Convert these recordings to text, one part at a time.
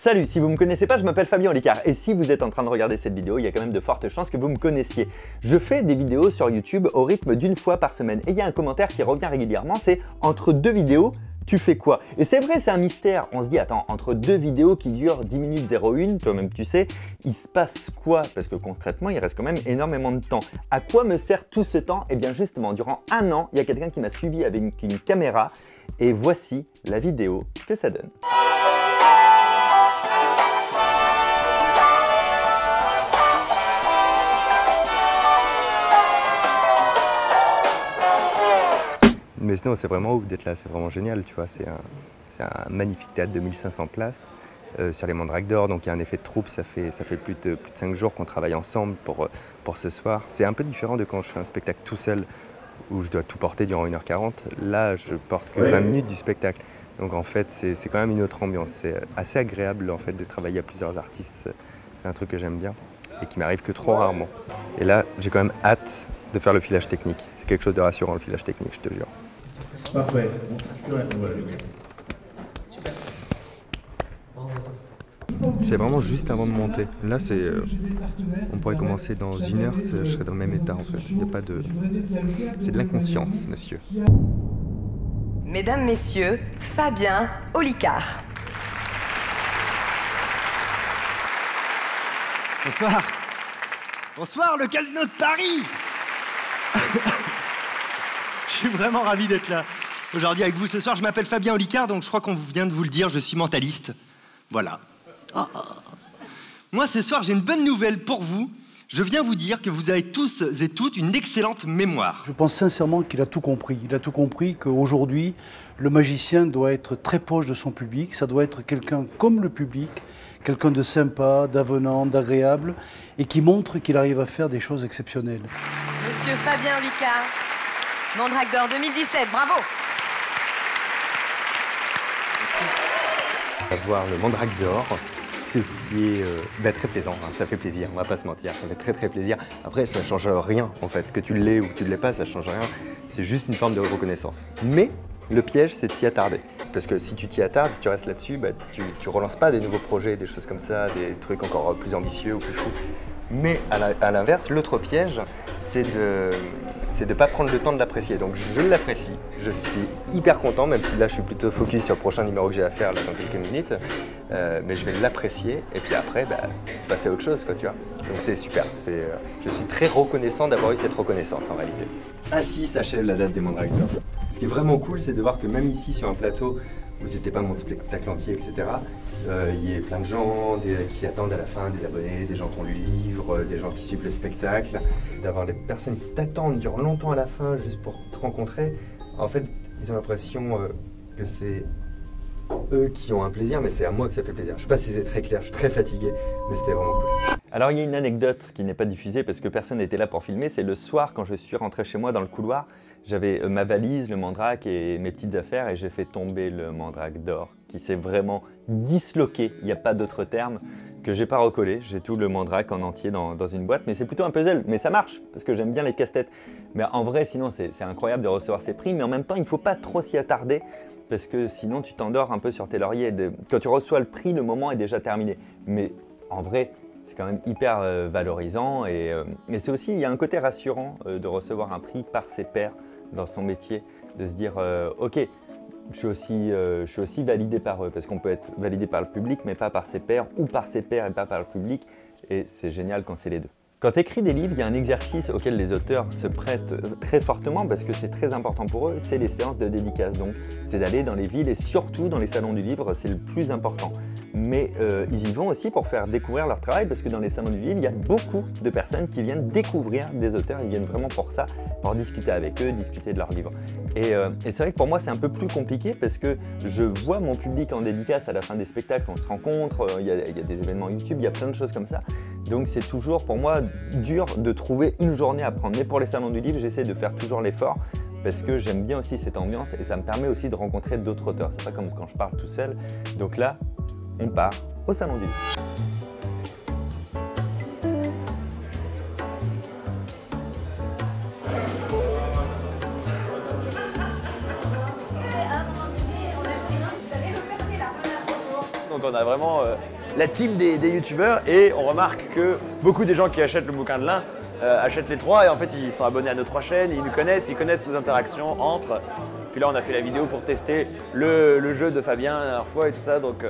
Salut, si vous ne me connaissez pas, je m'appelle Fabien Olicard et si vous êtes en train de regarder cette vidéo, il y a quand même de fortes chances que vous me connaissiez. Je fais des vidéos sur YouTube au rythme d'une fois par semaine et il y a un commentaire qui revient régulièrement, c'est « entre deux vidéos, tu fais quoi ?» Et c'est vrai, c'est un mystère. On se dit, attends, entre deux vidéos qui durent 10 minutes 01, toi-même tu sais, il se passe quoi? Parce que concrètement, il reste quand même énormément de temps. À quoi me sert tout ce temps? Eh bien justement, durant un an, il y a quelqu'un qui m'a suivi avec une caméra et voici la vidéo que ça donne. Mais sinon, c'est vraiment ouf d'être là, c'est vraiment génial, tu vois. C'est un magnifique théâtre de 1500 places sur les Mandrakes d'Or, donc il y a un effet de troupe, ça fait plus de 5 jours qu'on travaille ensemble pour ce soir. C'est un peu différent de quand je fais un spectacle tout seul, où je dois tout porter durant 1h40. Là, je porte que 20 minutes du spectacle. Donc en fait, c'est quand même une autre ambiance. C'est assez agréable en fait de travailler à plusieurs artistes. C'est un truc que j'aime bien et qui m'arrive que trop rarement. Et là, j'ai quand même hâte de faire le filage technique. C'est quelque chose de rassurant, le filage technique, je te jure. Parfait. C'est vraiment juste avant de monter. Là, on pourrait commencer dans 1 heure, je serais dans le même état en fait. Il y a pas de... C'est de l'inconscience, monsieur. Mesdames, Messieurs, Fabien Olicard. Bonsoir. Bonsoir, le Casino de Paris. Je suis vraiment ravi d'être là aujourd'hui avec vous ce soir. Je m'appelle Fabien Olicard, donc je crois qu'on vient de vous le dire, je suis mentaliste. Voilà. Moi, ce soir, j'ai une bonne nouvelle pour vous. Je viens vous dire que vous avez tous et toutes une excellente mémoire. Je pense sincèrement qu'il a tout compris. Il a tout compris qu'aujourd'hui, le magicien doit être très proche de son public. Ça doit être quelqu'un comme le public, quelqu'un de sympa, d'avenant, d'agréable, et qui montre qu'il arrive à faire des choses exceptionnelles. Monsieur Fabien Olicard, Mandrakes d'Or 2017, bravo. Avoir le Mandrakes d'Or, ce qui est très plaisant, hein. Ça fait plaisir, on va pas se mentir, ça fait très plaisir. Après, ça change rien en fait, que tu l'aies ou que tu ne l'aies pas, ça change rien. C'est juste une forme de reconnaissance. Mais le piège, c'est de t'y attarder. Parce que si tu t'y attardes, si tu restes là-dessus, tu relances pas des nouveaux projets, des choses comme ça, des trucs encore plus ambitieux ou plus fous. Mais à l'inverse, l'autre piège, c'est de ne pas prendre le temps de l'apprécier. Donc je l'apprécie, je suis hyper content, même si là je suis plutôt focus sur le prochain numéro que j'ai à faire là, dans quelques minutes. Mais je vais l'apprécier et puis après, passer à autre chose, quoi, tu vois. Donc c'est super, je suis très reconnaissant d'avoir eu cette reconnaissance en réalité. Ainsi s'achève la date des Mandrakes d'Or. Ce qui est vraiment cool, c'est de voir que même ici sur un plateau, où c'était pas mon spectacle entier, etc., il y a plein de gens qui attendent à la fin, des abonnés, des gens qui ont lu le livre, des gens qui suivent le spectacle, d'avoir des personnes qui t'attendent durant longtemps à la fin juste pour te rencontrer. En fait, ils ont l'impression que c'est eux qui ont un plaisir, mais c'est à moi que ça fait plaisir. Je sais pas si c'est très clair, je suis très fatigué, mais c'était vraiment cool. Alors il y a une anecdote qui n'est pas diffusée parce que personne n'était là pour filmer, c'est le soir quand je suis rentré chez moi dans le couloir, j'avais ma valise, le mandrake et mes petites affaires et j'ai fait tomber le Mandrakes d'Or qui s'est vraiment disloqué, il n'y a pas d'autre terme, que j'ai pas recollé. J'ai tout le mandrake en entier dans une boîte, mais c'est plutôt un puzzle, mais ça marche parce que j'aime bien les casse-têtes. Mais en vrai, sinon c'est incroyable de recevoir ces prix, mais en même temps il ne faut pas trop s'y attarder parce que sinon tu t'endors un peu sur tes lauriers. Quand tu reçois le prix, le moment est déjà terminé. Mais en vrai, c'est quand même hyper valorisant et c'est aussi, il y a un côté rassurant de recevoir un prix par ses pairs dans son métier, de se dire ok, je suis aussi validé par eux, parce qu'on peut être validé par le public mais pas par ses pairs, ou par ses pairs et pas par le public, et c'est génial quand c'est les deux. Quand tu écris des livres, il y a un exercice auquel les auteurs se prêtent très fortement parce que c'est très important pour eux, c'est les séances de dédicace. Donc c'est d'aller dans les villes et surtout dans les salons du livre, c'est le plus important. Mais ils y vont aussi pour faire découvrir leur travail parce que dans les salons du livre, il y a beaucoup de personnes qui viennent découvrir des auteurs, ils viennent vraiment pour ça, pour discuter avec eux, discuter de leurs livres. Et c'est vrai que pour moi, c'est un peu plus compliqué parce que je vois mon public en dédicace à la fin des spectacles, on se rencontre, il y a des événements YouTube, il y a plein de choses comme ça. Donc c'est toujours pour moi dur de trouver une journée à prendre. Mais pour les salons du livre, j'essaie de faire toujours l'effort parce que j'aime bien aussi cette ambiance et ça me permet aussi de rencontrer d'autres auteurs. C'est pas comme quand je parle tout seul. Donc là, on part au salon du livre. Donc on a vraiment la team des youtubeurs et on remarque que beaucoup des gens qui achètent le bouquin de l'un achètent les trois et en fait ils sont abonnés à nos trois chaînes, ils nous connaissent, ils connaissent nos interactions entre. Puis là on a fait la vidéo pour tester le jeu de Fabien la dernière fois et tout ça, donc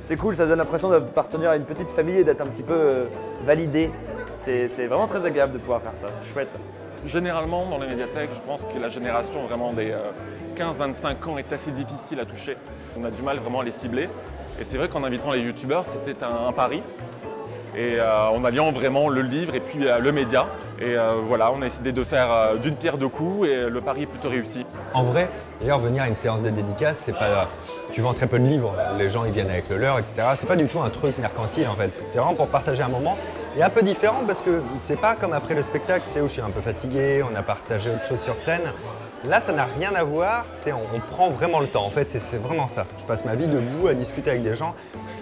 c'est cool, ça donne l'impression d'appartenir à une petite famille et d'être un petit peu validé. C'est vraiment très agréable de pouvoir faire ça, c'est chouette. Généralement, dans les médiathèques, je pense que la génération vraiment des 15-25 ans est assez difficile à toucher. On a du mal vraiment à les cibler. Et c'est vrai qu'en invitant les youtubeurs, c'était un pari. Et en alliant vraiment le livre et puis le média. Et voilà, on a décidé de faire d'une pierre deux coups et le pari est plutôt réussi. En vrai, d'ailleurs, venir à une séance de dédicace, c'est pas. Tu vends très peu de livres, les gens ils viennent avec le leur, etc. C'est pas du tout un truc mercantile en fait. C'est vraiment pour partager un moment. Et un peu différent parce que c'est pas comme après le spectacle, tu sais, où je suis un peu fatigué, on a partagé autre chose sur scène. Là, ça n'a rien à voir, on prend vraiment le temps. En fait, c'est vraiment ça. Je passe ma vie debout à discuter avec des gens.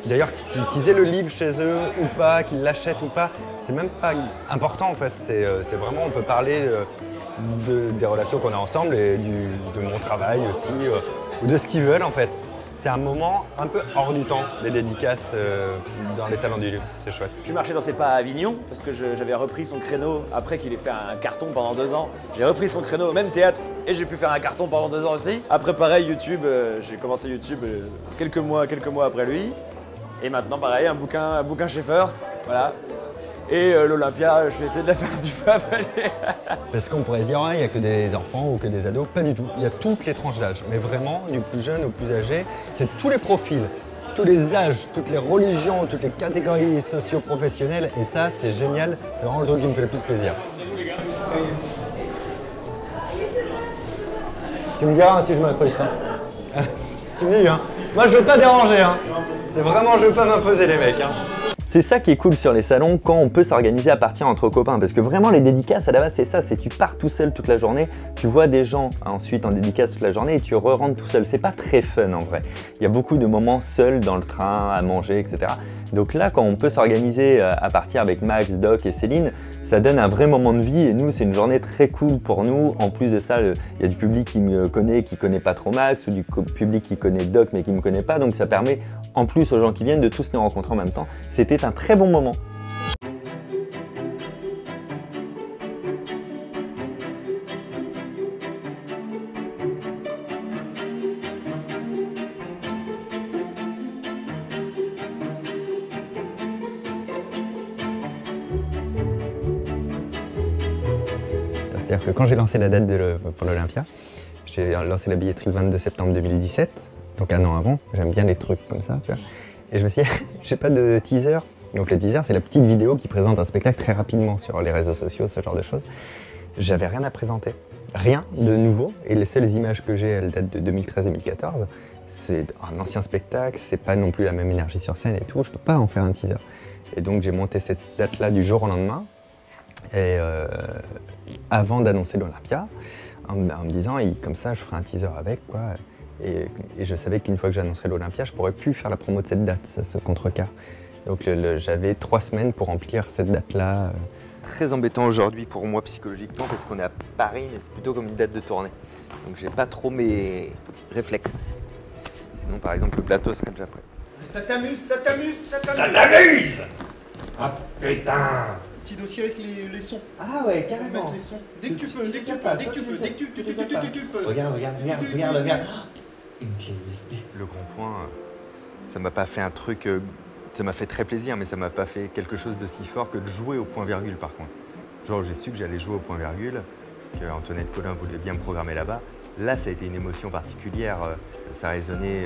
D'ailleurs, qu'ils aient le livre chez eux ou pas, qu'ils l'achètent ou pas, c'est même pas important en fait. C'est vraiment, on peut parler des relations qu'on a ensemble et de mon travail aussi, ou de ce qu'ils veulent en fait. C'est un moment un peu hors du temps, les dédicaces dans les salons du livre, c'est chouette. Je marchais dans ses pas à Avignon parce que j'avais repris son créneau après qu'il ait fait un carton pendant 2 ans. J'ai repris son créneau au même théâtre et j'ai pu faire un carton pendant 2 ans aussi. Après pareil, YouTube, j'ai commencé YouTube quelques mois après lui. Et maintenant pareil, un bouquin chez First, voilà. Et l'Olympia, je vais essayer de la faire du peu après. Parce qu'on pourrait se dire, il n'y a que des enfants ou que des ados. Pas du tout. Il y a toutes les tranches d'âge. Mais vraiment, du plus jeune au plus âgé, c'est tous les profils, tous les âges, toutes les religions, toutes les catégories socio-professionnelles. Et ça, c'est génial. C'est vraiment le truc qui me fait le plus plaisir. Tu me diras si je m'incruste. Hein. Tu me dis, hein. Moi, je veux pas déranger. Hein. C'est vraiment, je veux pas m'imposer les mecs. Hein. C'est ça qui est cool sur les salons quand on peut s'organiser à partir entre copains, parce que vraiment les dédicaces à la base c'est ça, c'est tu pars tout seul toute la journée, tu vois des gens ensuite en dédicace toute la journée et tu re-rentres tout seul. C'est pas très fun en vrai. Il y a beaucoup de moments seuls dans le train, à manger, etc. Donc là quand on peut s'organiser à partir avec Max, Doc et Céline, ça donne un vrai moment de vie et nous c'est une journée très cool pour nous. En plus de ça, il y a du public qui me connaît, qui connaît pas trop Max, ou du public qui connaît Doc mais qui me connaît pas, donc ça permet en plus aux gens qui viennent de tous nous rencontrer en même temps. C'était un très bon moment. C'est-à-dire que quand j'ai lancé la date pour l'Olympia, j'ai lancé la billetterie le 22 septembre 2017, donc 1 an avant. J'aime bien les trucs comme ça, tu vois. Et je me suis dit, j'ai pas de teaser. Donc le teaser, c'est la petite vidéo qui présente un spectacle très rapidement sur les réseaux sociaux, ce genre de choses. J'avais rien à présenter, rien de nouveau. Et les seules images que j'ai, elles datent de 2013-2014. C'est un ancien spectacle, c'est pas non plus la même énergie sur scène et tout. Je peux pas en faire un teaser. Et donc j'ai monté cette date-là du jour au lendemain. Et avant d'annoncer l'Olympia, en me disant, comme ça, je ferai un teaser avec, quoi. Et je savais qu'une fois que j'annoncerais l'Olympia, je pourrais plus faire la promo de cette date, ça se contrecarre. Donc j'avais 3 semaines pour remplir cette date-là. Très embêtant aujourd'hui pour moi psychologiquement parce qu'on est à Paris, mais c'est plutôt comme une date de tournée. Donc j'ai pas trop mes réflexes. Sinon, par exemple, le plateau serait déjà prêt. Ça t'amuse, ça t'amuse, ça t'amuse. Ça t'amuse. Ah putain. Petit dossier avec les sons. Ah ouais, carrément. Les sons. Dès que tu peux, dès que tu peux, dès que tu peux, dès que tu peux. Regarde. Une clé USB. Le Grand Point, ça m'a pas fait un truc, ça m'a fait très plaisir, mais ça m'a pas fait quelque chose d'aussi fort que de jouer au point-virgule par contre. Genre j'ai su que j'allais jouer au point-virgule, qu'Antoinette Colin voulait bien me programmer là-bas. Là, ça a été une émotion particulière, ça résonnait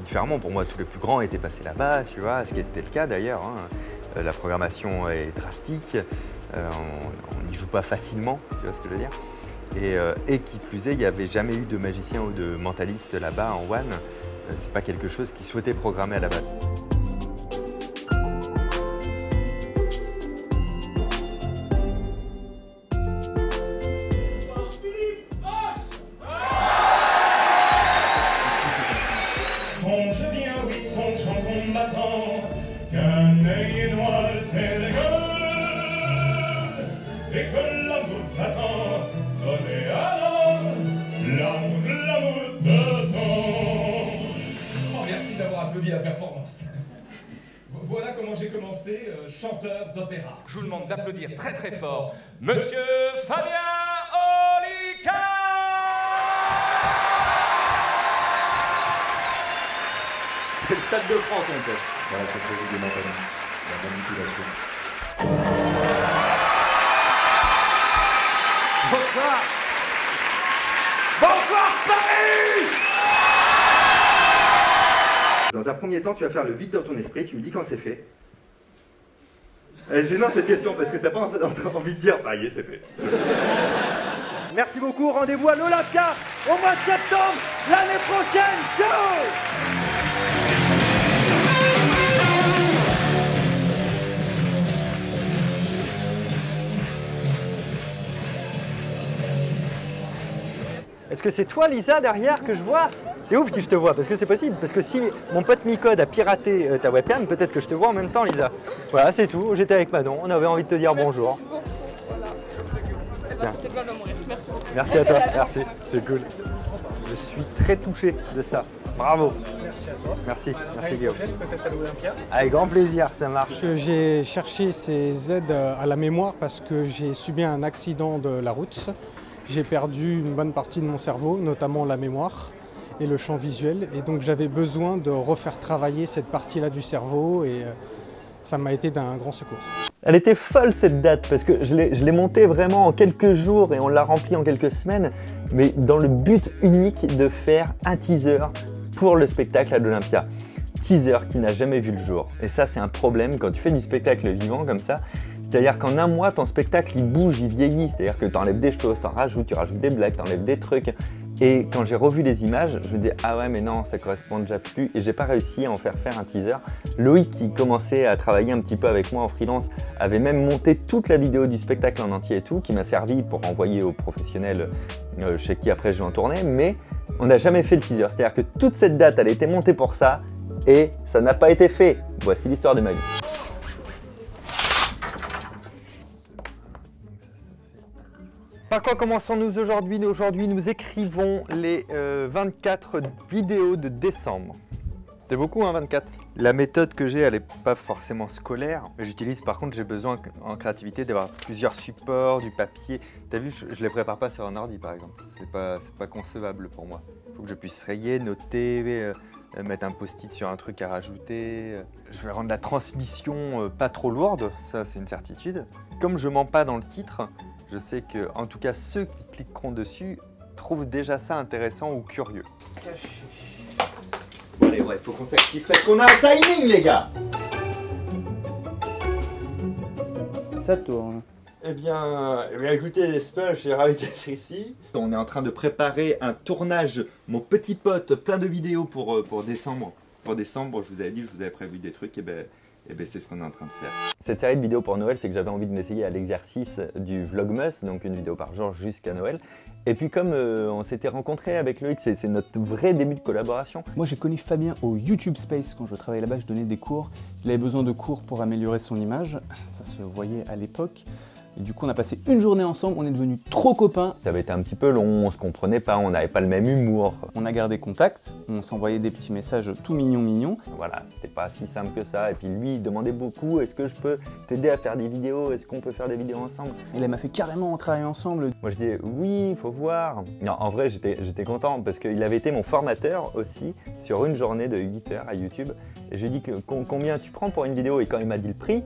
différemment. Pour moi, tous les plus grands étaient passés là-bas, tu vois, ce qui était le cas d'ailleurs. Hein. La programmation est drastique, on n'y joue pas facilement, tu vois ce que je veux dire. Et qui plus est, il n'y avait jamais eu de magicien ou de mentaliste là-bas en One. C'est pas quelque chose qu'ils souhaitaient programmer à la base. Songe bien, oui, songe en combattant, qu'un œil noir te regarde, et que l'amour t'attend, donnez alors l'amour t'attend. Oh, merci d'avoir applaudi la performance. voilà comment j'ai commencé, chanteur d'opéra. Je vous demande d'applaudir très très fort Monsieur Fabien Olicard. C'est le Stade de France en fait. Voilà, quelque chose de mentaliste, la manipulation. Bonsoir. Bonsoir Paris. Dans un premier temps, tu vas faire le vide dans ton esprit, tu me dis quand c'est fait. Gênant cette question parce que t'as pas envie de dire bah yes, c'est fait. Merci beaucoup, rendez-vous à l'Olympia au mois de septembre l'année prochaine. Ciao. Est-ce que c'est toi, Lisa, derrière, que je vois? C'est ouf si je te vois, parce que c'est possible. Parce que si mon pote Micode a piraté ta webcam, peut-être que je te vois en même temps, Lisa. Voilà, c'est tout. J'étais avec Manon. On avait envie de te dire bonjour. Voilà. C'était bien de mourir. Merci beaucoup. Merci à toi. Merci. C'est cool. Je suis très touché de ça. Bravo. Merci à toi. Merci. Merci, Guillaume. Peut-être à l'Olympia. Avec grand plaisir, ça marche. J'ai cherché ces aides à la mémoire parce que j'ai subi un accident de la route. J'ai perdu une bonne partie de mon cerveau, notamment la mémoire et le champ visuel. Et donc j'avais besoin de refaire travailler cette partie-là du cerveau et ça m'a été d'un grand secours. Elle était folle cette date parce que je l'ai montée vraiment en quelques jours et on l'a remplie en quelques semaines, mais dans le but unique de faire un teaser pour le spectacle à l'Olympia. Teaser qui n'a jamais vu le jour. Et ça, c'est un problème quand tu fais du spectacle vivant comme ça. C'est-à-dire qu'en un mois, ton spectacle, il bouge, il vieillit. C'est-à-dire que tu enlèves des choses, tu rajoutes des blagues, tu enlèves des trucs. Et quand j'ai revu les images, je me dis ah ouais mais non, ça correspond déjà plus. Et j'ai pas réussi à en faire un teaser. Loïc, qui commençait à travailler un petit peu avec moi en freelance, avait même monté toute la vidéo du spectacle en entier et tout, qui m'a servi pour envoyer aux professionnels chez qui après je vais en tourner. Mais on n'a jamais fait le teaser. C'est-à-dire que toute cette date, elle a été montée pour ça et ça n'a pas été fait. Voici l'histoire de ma vie. Par quoi commençons-nous aujourd'hui? Aujourd'hui, nous écrivons les 24 vidéos de décembre. C'est beaucoup, hein, 24. La méthode que j'ai, elle n'est pas forcément scolaire. J'utilise, par contre, j'ai besoin en créativité d'avoir plusieurs supports, du papier. T'as vu, je ne les prépare pas sur un ordi, par exemple. C'est pas concevable pour moi. Il faut que je puisse rayer, noter, mettre un post-it sur un truc à rajouter. Je vais rendre la transmission pas trop lourde, ça c'est une certitude. Comme je mens pas dans le titre, je sais que, en tout cas, ceux qui cliqueront dessus trouvent déjà ça intéressant ou curieux. Bon allez, ouais, faut qu'on s'active parce qu'on a un timing, les gars. Ça tourne. Eh bien écoutez, Spell, je suis ravi d'être ici. On est en train de préparer un tournage, mon petit pote, plein de vidéos pour décembre. Pour décembre, je vous avais dit, je vous avais prévu des trucs, et ben c'est ce qu'on est en train de faire. Cette série de vidéos pour Noël, c'est que j'avais envie de m'essayer à l'exercice du Vlogmas, donc une vidéo par jour jusqu'à Noël. Et puis comme on s'était rencontrés avec Loïc, c'est notre vrai début de collaboration. Moi j'ai connu Fabien au YouTube Space, quand je travaillais là-bas, je donnais des cours. Il avait besoin de cours pour améliorer son image, ça se voyait à l'époque. Et du coup on a passé une journée ensemble, on est devenus trop copains. Ça avait été un petit peu long, on se comprenait pas, on n'avait pas le même humour. On a gardé contact, on s'envoyait des petits messages tout mignons. Voilà, c'était pas si simple que ça. Et puis lui, il demandait beaucoup, est-ce que je peux t'aider à faire des vidéos? Est-ce qu'on peut faire des vidéos ensemble? Il m'a fait carrément travailler ensemble. Moi je disais oui, il faut voir. Non, en vrai j'étais content parce qu'il avait été mon formateur aussi sur une journée de 8 heures à YouTube. Et je lui ai dit combien tu prends pour une vidéo, et quand il m'a dit le prix,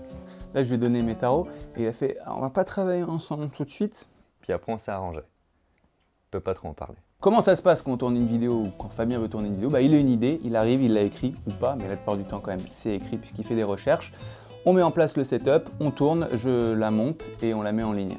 là je lui ai donné mes tarots et il a fait on va pas travailler ensemble tout de suite. Puis après on s'est arrangé. Je peux pas trop en parler. Comment ça se passe quand on tourne une vidéo ou quand Fabien veut tourner une vidéo? Il a une idée, il arrive, il l'a écrit ou pas, mais la plupart du temps quand même c'est écrit puisqu'il fait des recherches. On met en place le setup, on tourne, je la monte et on la met en ligne.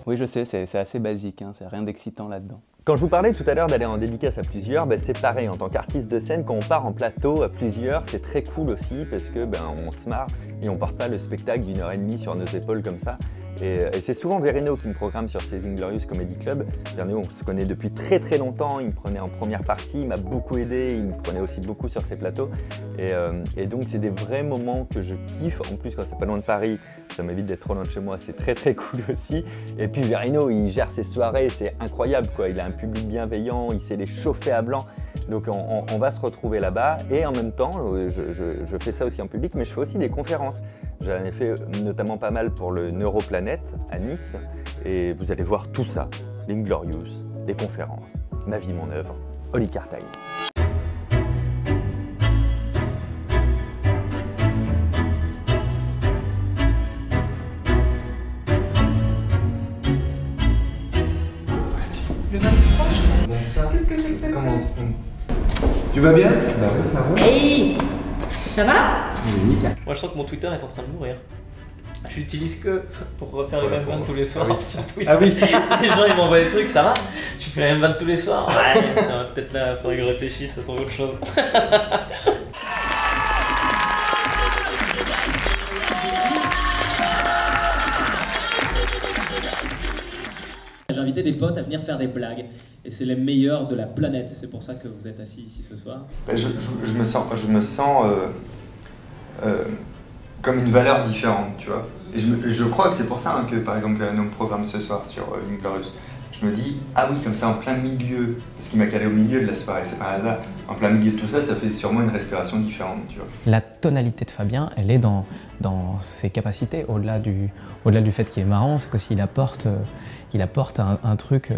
Oui je sais, c'est assez basique, hein, c'est rien d'excitant là-dedans. Quand je vous parlais tout à l'heure d'aller en dédicace à plusieurs, c'est pareil en tant qu'artiste de scène, quand on part en plateau à plusieurs, c'est très cool aussi parce que on se marre et on porte pas le spectacle d'1h30 sur nos épaules comme ça. Et c'est souvent Verino qui me programme sur ses Inglorious Comedy Club. Verino, on se connaît depuis très longtemps, il me prenait en première partie, il m'a beaucoup aidé, il me prenait aussi beaucoup sur ses plateaux. Et donc c'est des vrais moments que je kiffe. En plus quand c'est pas loin de Paris, ça m'évite d'être trop loin de chez moi, c'est très cool aussi. Et puis Verino, il gère ses soirées, c'est incroyable quoi. Il a un public bienveillant, il sait les chauffer à blanc. Donc on va se retrouver là-bas et en même temps, je fais ça aussi en public, mais je fais aussi des conférences. J'en ai fait notamment pas mal pour le Neuroplanète à Nice et vous allez voir tout ça, l'Inglorious, les conférences, ma vie, mon œuvre, Olicard Time. Le 23, je crois. Qu'est-ce que c'est que ça? Comment on se fait? Tu vas bien? Bah ouais, ça va. Hey, ça va? Oui, nickel. Moi je sens que mon Twitter est en train de mourir. J'utilise que pour refaire les mêmes vannes tous les soirs sur Twitter. Ah oui. Les gens ils m'envoient des trucs, ça va? Tu fais les mêmes vannes tous les soirs? Ouais, peut-être là, faudrait que je réfléchisse à trouver autre chose. J'ai invité des potes à venir faire des blagues et c'est les meilleurs de la planète. C'est pour ça que vous êtes assis ici ce soir. Je me sens comme une valeur différente, tu vois. Et je crois que c'est pour ça que, par exemple, nos programmes ce soir sur l'Inglorious, je me dis, ah oui, comme ça, en plein milieu, parce qu'il m'a calé au milieu de la soirée, c'est pas un hasard, en plein milieu de tout ça, ça fait sûrement une respiration différente, tu vois. La tonalité de Fabien, elle est dans ses capacités, au-delà du fait qu'il est marrant, c'est qu'aussi il apporte un truc,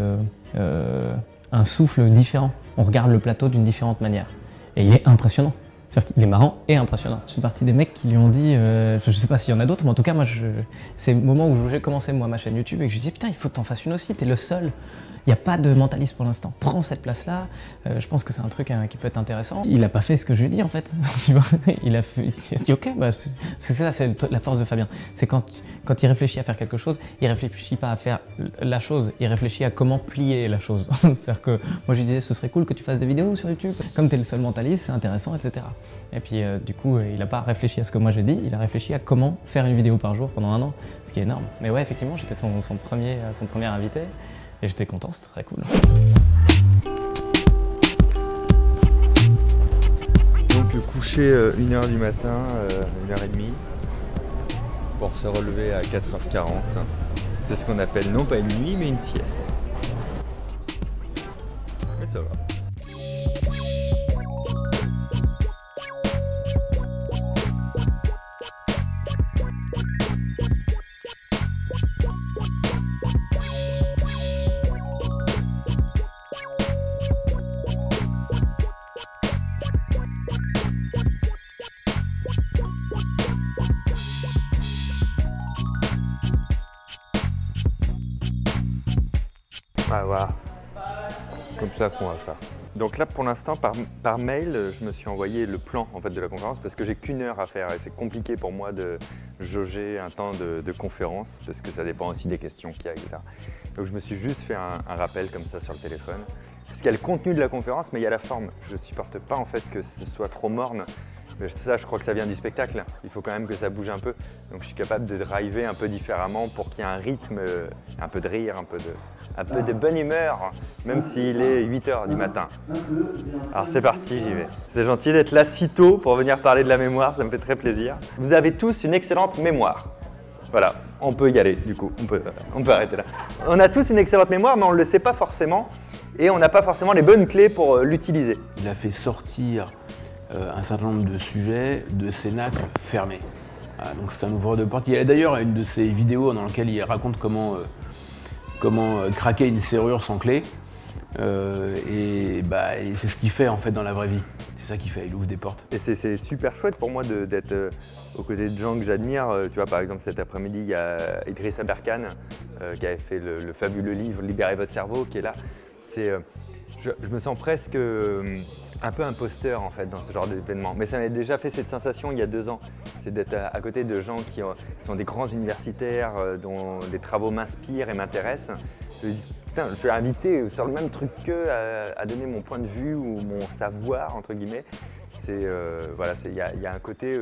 un souffle différent. On regarde le plateau d'une différente manière. Et il est impressionnant. C'est-à-dire qu'il est marrant et impressionnant. Je fais partie des mecs qui lui ont dit, je sais pas s'il y en a d'autres, mais en tout cas, moi, c'est le moment où j'ai commencé moi ma chaîne YouTube et que je lui disais, putain, il faut que t'en fasses une aussi, t'es le seul. Il n'y a pas de mentaliste pour l'instant. Prends cette place-là. Je pense que c'est un truc qui peut être intéressant. Il n'a pas fait ce que je lui ai dit en fait. Tu vois, il a dit ok, bah, c'est ça, c'est la force de Fabien. C'est quand il réfléchit à faire quelque chose, il réfléchit pas à faire la chose, il réfléchit à comment plier la chose. C'est-à-dire que moi je lui disais ce serait cool que tu fasses des vidéos sur YouTube. Comme tu es le seul mentaliste, c'est intéressant, etc. Et puis du coup, il n'a pas réfléchi à ce que moi j'ai dit, il a réfléchi à comment faire une vidéo par jour pendant 1 an, ce qui est énorme. Mais ouais, effectivement, j'étais son premier invité. Et j'étais content, c'était très cool. Donc coucher 1h du matin, 1h30, pour se relever à 4h40. C'est ce qu'on appelle non pas une nuit, mais une sieste. Mais ça va. Ah, voilà, comme ça qu'on va faire. Donc là pour l'instant par mail, je me suis envoyé le plan en fait, de la conférence parce que j'ai qu'1 heure à faire et c'est compliqué pour moi de jauger un temps de conférence parce que ça dépend aussi des questions qu'il y a, etc. Donc je me suis juste fait un rappel comme ça sur le téléphone. Parce qu'il y a le contenu de la conférence mais il y a la forme. Je ne supporte pas en fait que ce soit trop morne. Ça, je crois que ça vient du spectacle. Il faut quand même que ça bouge un peu. Donc je suis capable de driver un peu différemment pour qu'il y ait un rythme, un peu de rire, un peu de bonne humeur, même s'il est 8h du matin. Alors c'est parti, j'y vais. C'est gentil d'être là si tôt pour venir parler de la mémoire, ça me fait très plaisir. Vous avez tous une excellente mémoire. Voilà, on peut y aller du coup, on peut arrêter là. On a tous une excellente mémoire, mais on ne le sait pas forcément et on n'a pas forcément les bonnes clés pour l'utiliser. Il a fait sortir un certain nombre de sujets de cénacles fermés. Voilà, donc c'est un ouvreur de porte. Il y a d'ailleurs une de ses vidéos dans laquelle il raconte comment craquer une serrure sans clé. Et c'est ce qu'il fait en fait dans la vraie vie. C'est ça qu'il fait, il ouvre des portes. Et c'est super chouette pour moi d'être aux côtés de gens que j'admire. Tu vois, par exemple, cet après-midi, il y a Idriss Aberkan qui avait fait le fabuleux livre « Libérez votre cerveau » qui est là. Je me sens presque un peu imposteur en fait dans ce genre d'événement. Mais ça m'avait déjà fait cette sensation il y a 2 ans. C'est d'être à côté de gens qui sont des grands universitaires dont les travaux m'inspirent et m'intéressent. Je me dis, putain, je suis invité sur le même truc qu'eux à donner mon point de vue ou mon savoir, entre guillemets. Voilà, il y a un côté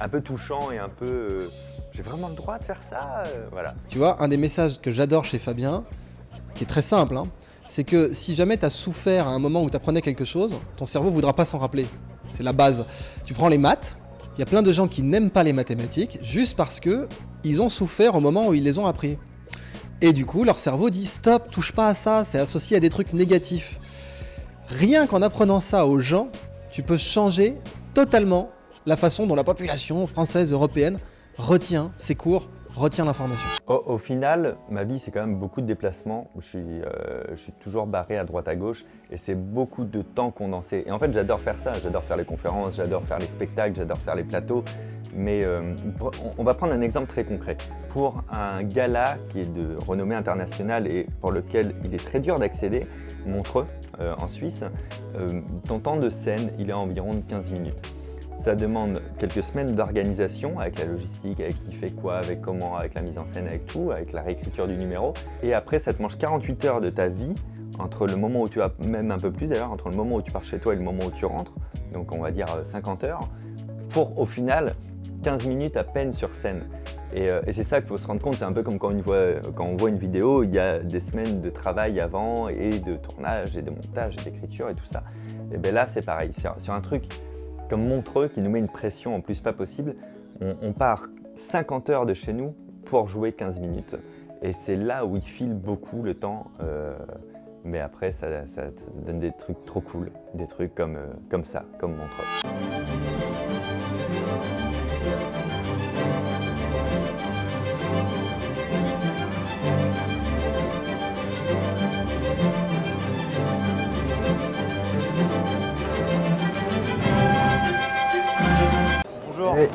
un peu touchant et un peu... j'ai vraiment le droit de faire ça voilà. Tu vois, un des messages que j'adore chez Fabien, qui est très simple, hein, c'est que si jamais tu as souffert à un moment où tu apprenais quelque chose, ton cerveau ne voudra pas s'en rappeler. C'est la base. Tu prends les maths, il y a plein de gens qui n'aiment pas les mathématiques juste parce qu'ils ont souffert au moment où ils les ont appris. Et du coup, leur cerveau dit « stop, touche pas à ça, c'est associé à des trucs négatifs ». Rien qu'en apprenant ça aux gens, tu peux changer totalement la façon dont la population française, européenne retient ces cours, retient l'information. Au final, ma vie, c'est quand même beaucoup de déplacements. Je suis toujours barré à droite à gauche et c'est beaucoup de temps condensé. Et en fait, j'adore faire ça. J'adore faire les conférences, j'adore faire les spectacles, j'adore faire les plateaux. Mais on va prendre un exemple très concret. Pour un gala qui est de renommée internationale et pour lequel il est très dur d'accéder, Montreux, en Suisse, ton temps de scène, il est à environ 15 minutes. Ça demande quelques semaines d'organisation avec la logistique, avec qui fait quoi, avec comment, avec la mise en scène, avec tout, avec la réécriture du numéro. Et après, ça te mange 48 heures de ta vie, entre le moment où tu as, même un peu plus d'ailleurs, entre le moment où tu pars chez toi et le moment où tu rentres, donc on va dire 50 heures, pour au final 15 minutes à peine sur scène. Et c'est ça qu'il faut se rendre compte, c'est un peu comme quand on voit une vidéo, il y a des semaines de travail avant et de tournage et de montage et d'écriture et tout ça. Et bien là, c'est pareil, sur un truc comme Montreux qui nous met une pression en plus pas possible, on part 50 heures de chez nous pour jouer 15 minutes. Et c'est là où il file beaucoup le temps, mais après ça donne des trucs trop cool, des trucs comme ça, comme Montreux. Bonjour. Hey.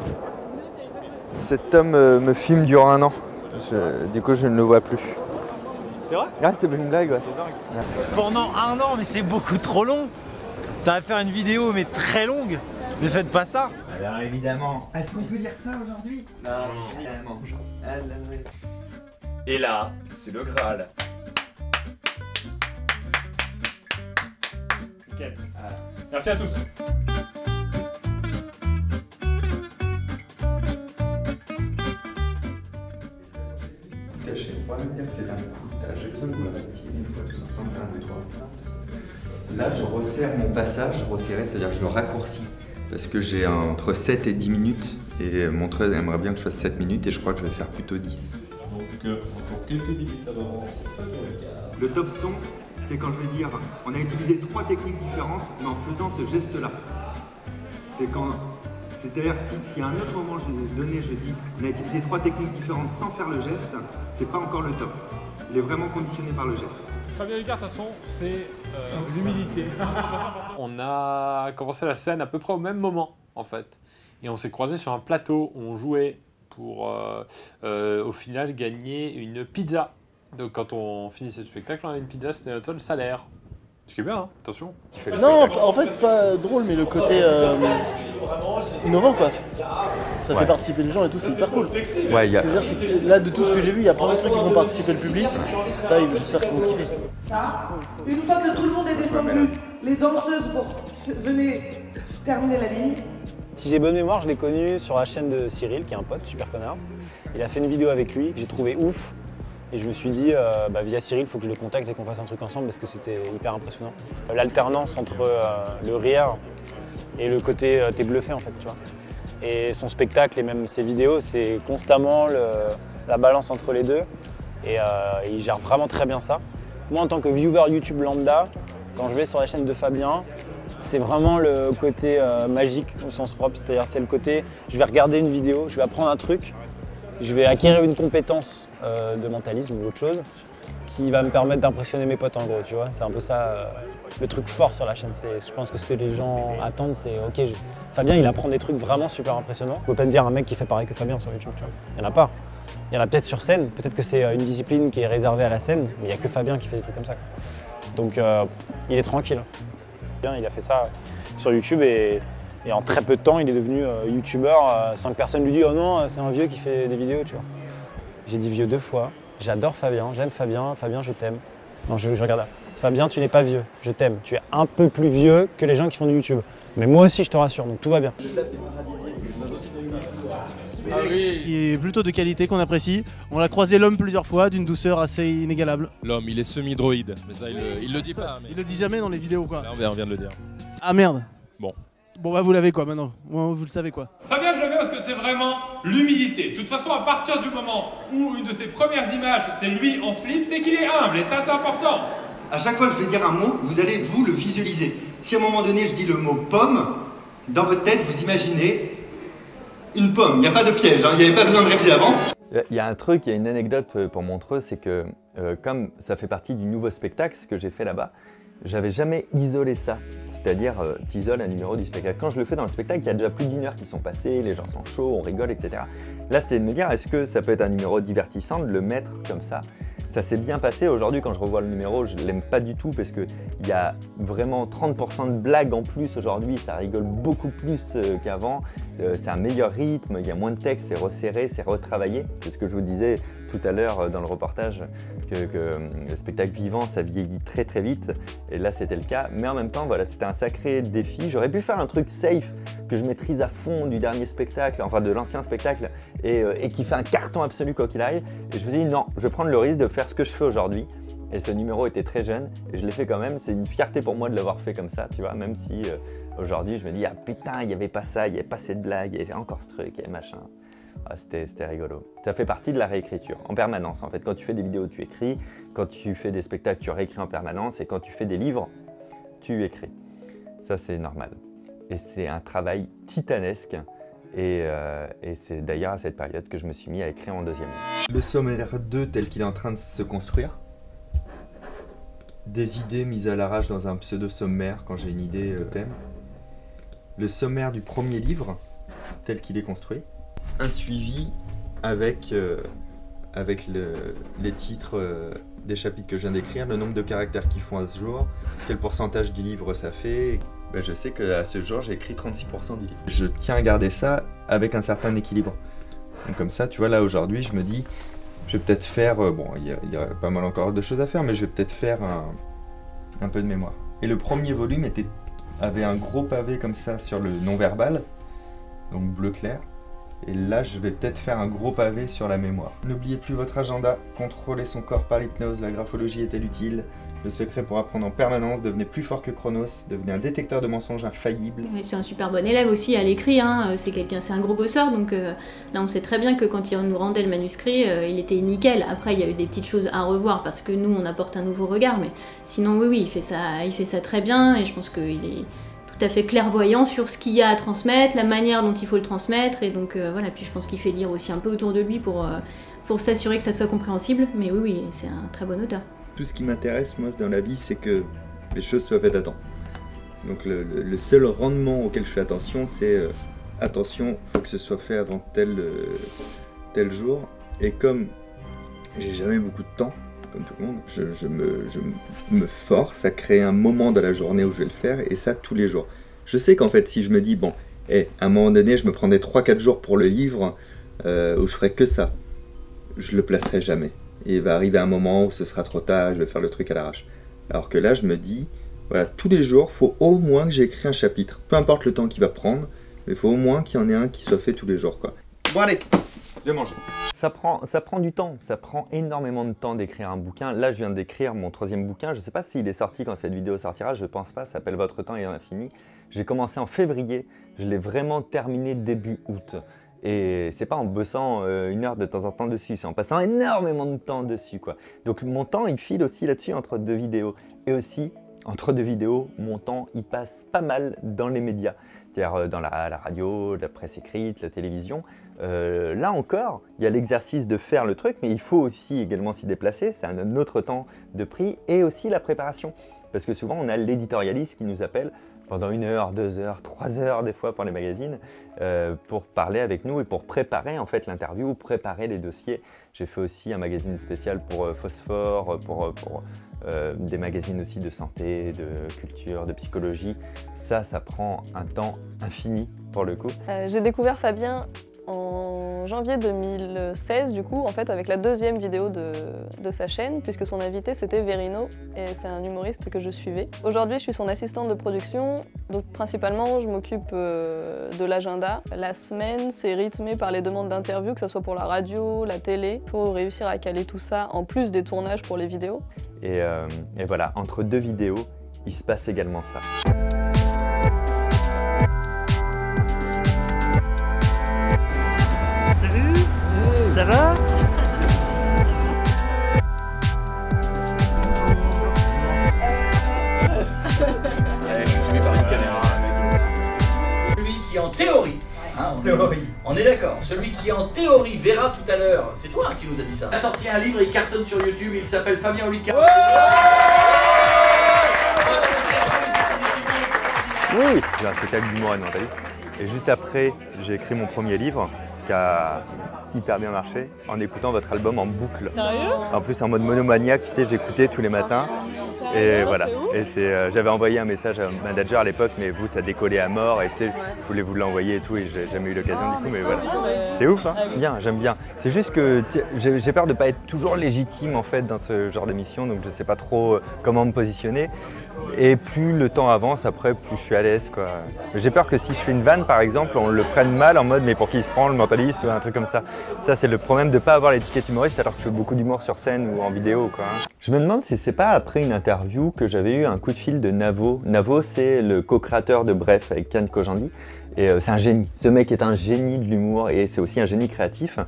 Cet homme me filme durant un an. Du coup, je ne le vois plus. C'est vrai? Ah, c'est une blague, ouais. C'est dingue. Ouais. Pendant un an, mais c'est beaucoup trop long. Ça va faire une vidéo, mais très longue. Ne faites pas ça. Alors évidemment. Est-ce qu'on peut dire ça aujourd'hui? Non, c'est fini. Et là, c'est le Graal. Nickel. Merci à tous. On va même dire que c'est un coup. J'ai besoin de vous le retirer une fois tous ensemble. 1, 2, 3, 4. Là, je resserre mon passage. Resserrer, c'est-à-dire que je le raccourcis. Parce que j'ai entre 7 et 10 minutes. Et Montreux aimerait bien que je fasse 7 minutes et je crois que je vais faire plutôt 10. Donc, pour quelques minutes avant, Le top son, c'est quand je vais dire on a utilisé 3 techniques différentes, mais en faisant ce geste-là. C'est-à-dire si à un autre moment donné je dis on a utilisé 3 techniques différentes sans faire le geste, c'est pas encore le top. Il est vraiment conditionné par le geste. Fabien Olicard, de toute façon, c'est l'humilité. On a commencé la scène à peu près au même moment, en fait. Et on s'est croisés sur un plateau où on jouait pour, au final, gagner une pizza. Donc quand on finissait le spectacle, on avait une pizza, c'était notre seul salaire. Ce qui est bien, hein, attention. Non, en fait, pas drôle, mais le côté innovant, quoi. Ça fait participer les gens et tout, c'est hyper cool. Ouais, là, de tout ce que j'ai vu, il y a plein de trucs qui font participer le public. Ça, j'espère qu'ils vont kiffer. Ça, une fois que tout le monde est descendu, les danseuses venez terminer la ligne. Si j'ai bonne mémoire, je l'ai connu sur la chaîne de Cyril, qui est un pote, super connard. Il a fait une vidéo avec lui que j'ai trouvé ouf. Et je me suis dit, via Cyril, il faut que je le contacte et qu'on fasse un truc ensemble parce que c'était hyper impressionnant. L'alternance entre le rire et le côté t'es bluffé en fait, tu vois. Et son spectacle et même ses vidéos, c'est constamment la balance entre les deux. Et il gère vraiment très bien ça. Moi, en tant que viewer YouTube lambda, quand je vais sur la chaîne de Fabien, c'est vraiment le côté magique au sens propre. C'est-à-dire, c'est le côté, je vais regarder une vidéo, je vais apprendre un truc, je vais acquérir une compétence de mentalisme ou autre chose qui va me permettre d'impressionner mes potes en gros, tu vois. C'est un peu ça le truc fort sur la chaîne. Je pense que ce que les gens attendent, c'est ok, Fabien il apprend des trucs vraiment super impressionnants. On peut pas te dire un mec qui fait pareil que Fabien sur YouTube, tu vois. Il y en a pas. Il y en a peut-être sur scène, peut-être que c'est une discipline qui est réservée à la scène, mais il n'y a que Fabien qui fait des trucs comme ça. Donc il est tranquille. Il a fait ça sur YouTube et en très peu de temps, il est devenu youtubeur sans que personne lui dise « Oh non, c'est un vieux qui fait des vidéos », tu vois. J'ai dit vieux 2 fois. J'adore Fabien, j'aime Fabien. Fabien, je t'aime. Non, je regarde là. Fabien, tu n'es pas vieux, je t'aime. Tu es un peu plus vieux que les gens qui font du YouTube. Mais moi aussi, je te rassure, donc tout va bien. Ah oui. Il est plutôt de qualité qu'on apprécie. On a croisé l'homme plusieurs fois, d'une douceur assez inégalable. L'homme, il est semi-droïde, mais ça, il le dit ça, pas. Mais... Il le dit jamais dans les vidéos, quoi. Là, on vient de le dire. Ah merde. Bon. Bon bah vous l'avez quoi maintenant, vous le savez quoi. Fabien, je le mets parce que c'est vraiment l'humilité. De toute façon, à partir du moment où une de ses premières images, c'est lui en slip, c'est qu'il est humble, et ça c'est important. À chaque fois que je vais dire un mot, vous allez vous le visualiser. Si à un moment donné je dis le mot pomme, dans votre tête vous imaginez une pomme. Il n'y a pas de piège, hein, il n'y avait pas besoin de réviser avant. Il y a un truc, il y a une anecdote pour Montreux, c'est que comme ça fait partie du nouveau spectacle, ce que j'ai fait là-bas, j'avais jamais isolé ça. C'est-à-dire, tu isoles un numéro du spectacle. Quand je le fais dans le spectacle, il y a déjà plus d'1 heure qui sont passées, les gens sont chauds, on rigole, etc. Là, c'était de me dire, est-ce que ça peut être un numéro divertissant de le mettre comme ça? Ça s'est bien passé. Aujourd'hui, quand je revois le numéro, je ne l'aime pas du tout parce qu'il y a vraiment 30% de blagues en plus aujourd'hui. Ça rigole beaucoup plus qu'avant. C'est un meilleur rythme, il y a moins de texte, c'est resserré, c'est retravaillé. C'est ce que je vous disais tout à l'heure dans le reportage, que le spectacle vivant, ça vieillit très très vite. Et là, c'était le cas. Mais en même temps, voilà, c'était un sacré défi. J'aurais pu faire un truc safe que je maîtrise à fond du dernier spectacle, enfin de l'ancien spectacle, et qui fait un carton absolu quoi qu'il arrive. Et je me suis dit, non, je vais prendre le risque de faire ce que je fais aujourd'hui. Et ce numéro était très jeune, et je l'ai fait quand même. C'est une fierté pour moi de l'avoir fait comme ça, tu vois, même si aujourd'hui je me dis, ah putain, il n'y avait pas ça, il n'y avait pas cette blague, il y avait encore ce truc, et machin. Ah, c'était rigolo. Ça fait partie de la réécriture, en permanence en fait. Quand tu fais des vidéos, tu écris. Quand tu fais des spectacles, tu réécris en permanence. Et quand tu fais des livres, tu écris. Ça, c'est normal. Et c'est un travail titanesque. Et c'est d'ailleurs à cette période que je me suis mis à écrire en deuxième livre. Le sommaire 2 tel qu'il est en train de se construire. Des idées mises à l'arrache dans un pseudo-sommaire quand j'ai une idée thème. Le sommaire du premier livre tel qu'il est construit. Un suivi avec les titres des chapitres que je viens d'écrire, le nombre de caractères qu'ils font à ce jour, quel pourcentage du livre ça fait. Ben, je sais qu'à ce jour, j'ai écrit 36% du livre. Je tiens à garder ça avec un certain équilibre. Donc comme ça, tu vois, là aujourd'hui, je me dis, je vais peut-être faire, bon, il y a pas mal encore de choses à faire, mais je vais peut-être faire un peu de mémoire. Et le premier volume avait un gros pavé comme ça sur le non-verbal, donc bleu clair. Et là, je vais peut-être faire un gros pavé sur la mémoire. N'oubliez plus votre agenda, contrôlez son corps par l'hypnose, la graphologie est-elle utile? Le secret pour apprendre en permanence, devenez plus fort que Chronos, devenez un détecteur de mensonges infaillible. C'est un super bon élève aussi à l'écrit, hein. C'est un gros bosseur, donc là on sait très bien que quand il nous rendait le manuscrit, il était nickel. Après il y a eu des petites choses à revoir parce que nous on apporte un nouveau regard, mais sinon oui, il fait ça très bien et je pense qu'il est tout à fait clairvoyant sur ce qu'il y a à transmettre, la manière dont il faut le transmettre, et donc voilà, puis je pense qu'il fait lire aussi un peu autour de lui pour s'assurer que ça soit compréhensible, mais oui, c'est un très bon auteur. Tout ce qui m'intéresse, moi, dans la vie, c'est que les choses soient faites à temps. Donc le seul rendement auquel je fais attention, c'est attention, il faut que ce soit fait avant tel jour. Et comme j'ai jamais beaucoup de temps, comme tout le monde, je me force à créer un moment dans la journée où je vais le faire, et ça tous les jours. Je sais qu'en fait, si je me dis, bon, à un moment donné, je me prendrais 3-4 jours pour le livre, où je ferais que ça, je le placerai jamais. Et il va arriver un moment où ce sera trop tard, je vais faire le truc à l'arrache. Alors que là, je me dis, voilà, tous les jours, il faut au moins que j'ai écrit un chapitre. Peu importe le temps qu'il va prendre, mais il faut au moins qu'il y en ait un qui soit fait tous les jours, quoi. Bon allez, je vais manger. Ça prend du temps, ça prend énormément de temps d'écrire un bouquin. Là, je viens d'écrire mon 3e bouquin. Je ne sais pas s'il est sorti quand cette vidéo sortira, je ne pense pas, ça s'appelle Votre temps est infini. J'ai commencé en février, je l'ai vraiment terminé début août. Et c'est pas en bossant 1 heure de temps en temps dessus, c'est en passant énormément de temps dessus, quoi. Donc mon temps, il file aussi là-dessus entre 2 vidéos. Et aussi, entre 2 vidéos, mon temps, il passe pas mal dans les médias. C'est-à-dire dans la radio, la presse écrite, la télévision. Là encore, il y a l'exercice de faire le truc, mais il faut aussi également s'y déplacer. C'est un autre temps de prix. Et aussi la préparation. Parce que souvent, on a l'éditorialiste qui nous appelle pendant 1 heure, 2 heures, 3 heures des fois pour les magazines, pour parler avec nous et pour préparer en fait l'interview, préparer les dossiers. J'ai fait aussi un magazine spécial pour Phosphore, pour des magazines aussi de santé, de culture, de psychologie. Ça prend un temps infini pour le coup. J'ai découvert Fabien en janvier 2016, du coup, en fait, avec la 2e vidéo de sa chaîne, puisque son invité c'était Verino, et c'est un humoriste que je suivais. Aujourd'hui, je suis son assistante de production, donc principalement, je m'occupe de l'agenda. La semaine, c'est rythmé par les demandes d'interviews, que ce soit pour la radio, la télé. Il faut réussir à caler tout ça, en plus des tournages pour les vidéos. Et voilà, entre 2 vidéos, il se passe également ça. Salut, ça va? théorie. On est d'accord. Celui qui en théorie verra tout à l'heure, c'est toi qui nous a dit ça. Il a sorti un livre, il cartonne sur YouTube, il s'appelle Fabien Olicard. Oui, j'ai un spectacle d'humour et de mentalisme. Et juste après, j'ai écrit mon premier livre qui a hyper bien marché en écoutant votre album en boucle. Sérieux? En plus en mode monomaniaque, tu sais, j'écoutais tous les matins. Et voilà. Et j'avais envoyé un message à un manager à l'époque, mais vous, ça décollait à mort. Et tu sais, je voulais vous l'envoyer et tout, et j'ai jamais eu l'occasion du coup, mais voilà. C'est ouf, hein? Bien, j'aime bien. C'est juste que j'ai peur de ne pas être toujours légitime en fait dans ce genre d'émission, donc je sais pas trop comment me positionner. Et plus le temps avance, après, plus je suis à l'aise, quoi. J'ai peur que si je fais une vanne, par exemple, on le prenne mal en mode « mais pour qui il se prend, le mentaliste ?» ou un truc comme ça. Ça, c'est le problème de ne pas avoir l'étiquette humoriste alors que je fais beaucoup d'humour sur scène ou en vidéo, quoi. Je me demande si c'est pas après une interview que j'avais eu un coup de fil de Navo. Navo, c'est le co-créateur de Bref avec Kian Kojandi. Et c'est un génie. Ce mec est un génie de l'humour et c'est aussi un génie créatif.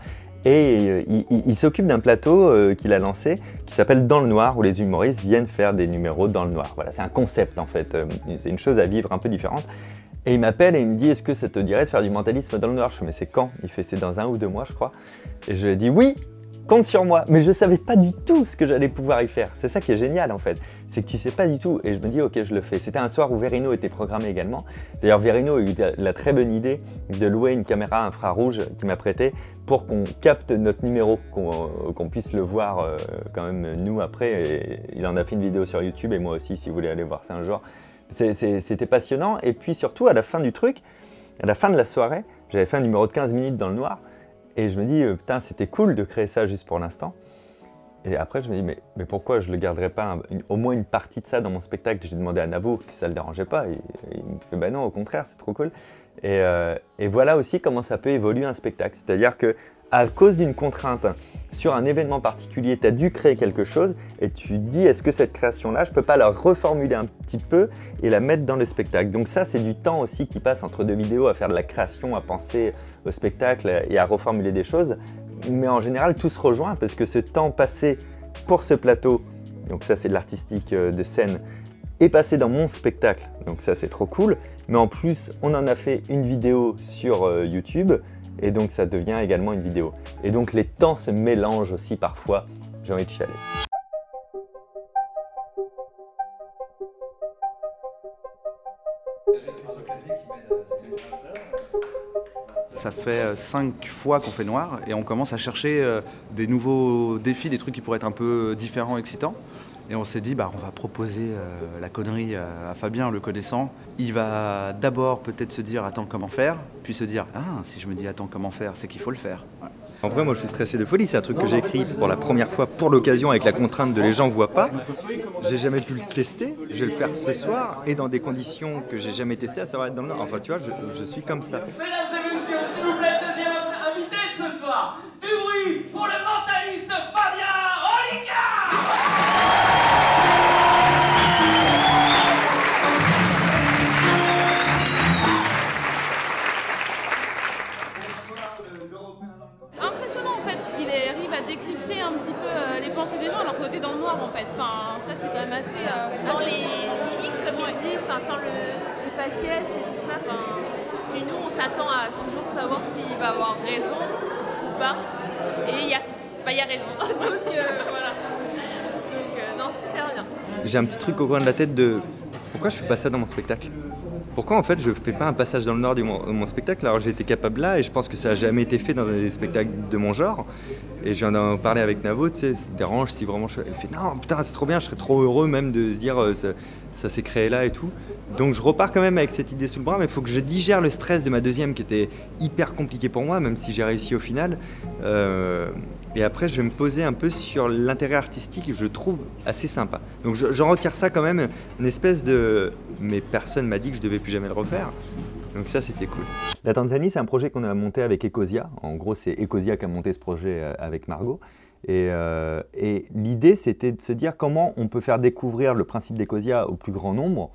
Et il s'occupe d'un plateau qu'il a lancé qui s'appelle Dans le Noir, où les humoristes viennent faire des numéros dans le noir. Voilà, c'est un concept en fait, c'est une chose à vivre un peu différente. Et il m'appelle et il me dit « Est-ce que ça te dirait de faire du mentalisme dans le noir ?» Je fais « Mais c'est quand ?» Il fait « C'est dans 1 ou 2 mois je crois. » Et je lui ai dit « Oui, compte sur moi !» Mais je ne savais pas du tout ce que j'allais pouvoir y faire. C'est ça qui est génial en fait, c'est que tu ne sais pas du tout. Et je me dis « Ok, je le fais ». C'était un soir où Verino était programmé également. D'ailleurs Verino a eu la très bonne idée de louer une caméra infrarouge qu'il m'a prêtée pour qu'on capte notre numéro, qu'on puisse le voir quand même nous après. Et il en a fait une vidéo sur YouTube et moi aussi si vous voulez aller voir ça un jour. C'était passionnant et puis surtout à la fin du truc, à la fin de la soirée, j'avais fait un numéro de 15 minutes dans le noir et je me dis putain c'était cool de créer ça juste pour l'instant. Et après je me dis mais pourquoi je ne le garderais pas au moins une partie de ça dans mon spectacle. J'ai demandé à Navo si ça ne le dérangeait pas et il me fait bah non au contraire c'est trop cool. Et voilà aussi comment ça peut évoluer un spectacle. C'est-à-dire qu'à cause d'une contrainte sur un événement particulier, tu as dû créer quelque chose et tu te dis est-ce que cette création-là, je ne peux pas la reformuler un petit peu et la mettre dans le spectacle. Donc ça, c'est du temps aussi qui passe entre deux vidéos à faire de la création, à penser au spectacle et à reformuler des choses. Mais en général, tout se rejoint parce que ce temps passé pour ce plateau, donc ça c'est de l'artistique de scène, est passé dans mon spectacle. Donc ça c'est trop cool. Mais en plus, on en a fait une vidéo sur YouTube et donc ça devient également une vidéo. Et donc les temps se mélangent aussi parfois. J'ai envie de chialer. Ça fait 5 fois qu'on fait noir et on commence à chercher des nouveaux défis, des trucs qui pourraient être un peu différents, excitants. Et on s'est dit, bah, on va proposer la connerie à Fabien, le connaissant. Il va d'abord peut-être se dire, attends, comment faire? Puis se dire, ah, si je me dis, attends, comment faire, c'est qu'il faut le faire. Ouais. En vrai, moi, je suis stressé de folie. C'est un truc que j'ai écrit pour la première fois pour l'occasion avec la contrainte de les gens voient pas. J'ai jamais pu le tester. Je vais le faire ce soir et dans des conditions que j'ai jamais testées, à savoir être dans le Nord. Enfin, tu vois, je suis comme ça. Mesdames et messieurs, s'il vous plaît, deuxième invité de ce soir, du bruit pour le mentaliste Fabien Olicard. Impressionnant en fait qu'il arrive à décrypter un petit peu les pensées des gens alors que t'es dans le noir en fait. Enfin, ça c'est quand même assez... sans les mimiques comme il dit, sans le faciès et tout ça. Puis nous on s'attend à toujours savoir s'il va avoir raison ou pas. Et il y a raison. Donc voilà. Donc non, super bien. J'ai un petit truc au coin de la tête de pourquoi je fais pas ça dans mon spectacle? Pourquoi en fait je fais pas un passage dans le Nord de mon spectacle alors j'ai été capable là et je pense que ça a jamais été fait dans des spectacles de mon genre. Et je viens d'en parler avec Navo, tu sais, ça te dérange si vraiment je... Il fait non putain c'est trop bien, je serais trop heureux même de se dire ça s'est créé là et tout. Donc je repars quand même avec cette idée sous le bras, mais il faut que je digère le stress de ma deuxième qui était hyper compliqué pour moi, même si j'ai réussi au final. Et après je vais me poser un peu sur l'intérêt artistique que je trouve assez sympa. Donc j'en retire ça quand même, une espèce de... Mais personne m'a dit que je devais plus jamais le refaire. Donc ça c'était cool. La Tanzanie c'est un projet qu'on a monté avec Ecosia. En gros c'est Ecosia qui a monté ce projet avec Margot. Et l'idée c'était de se dire comment on peut faire découvrir le principe d'Ecosia au plus grand nombre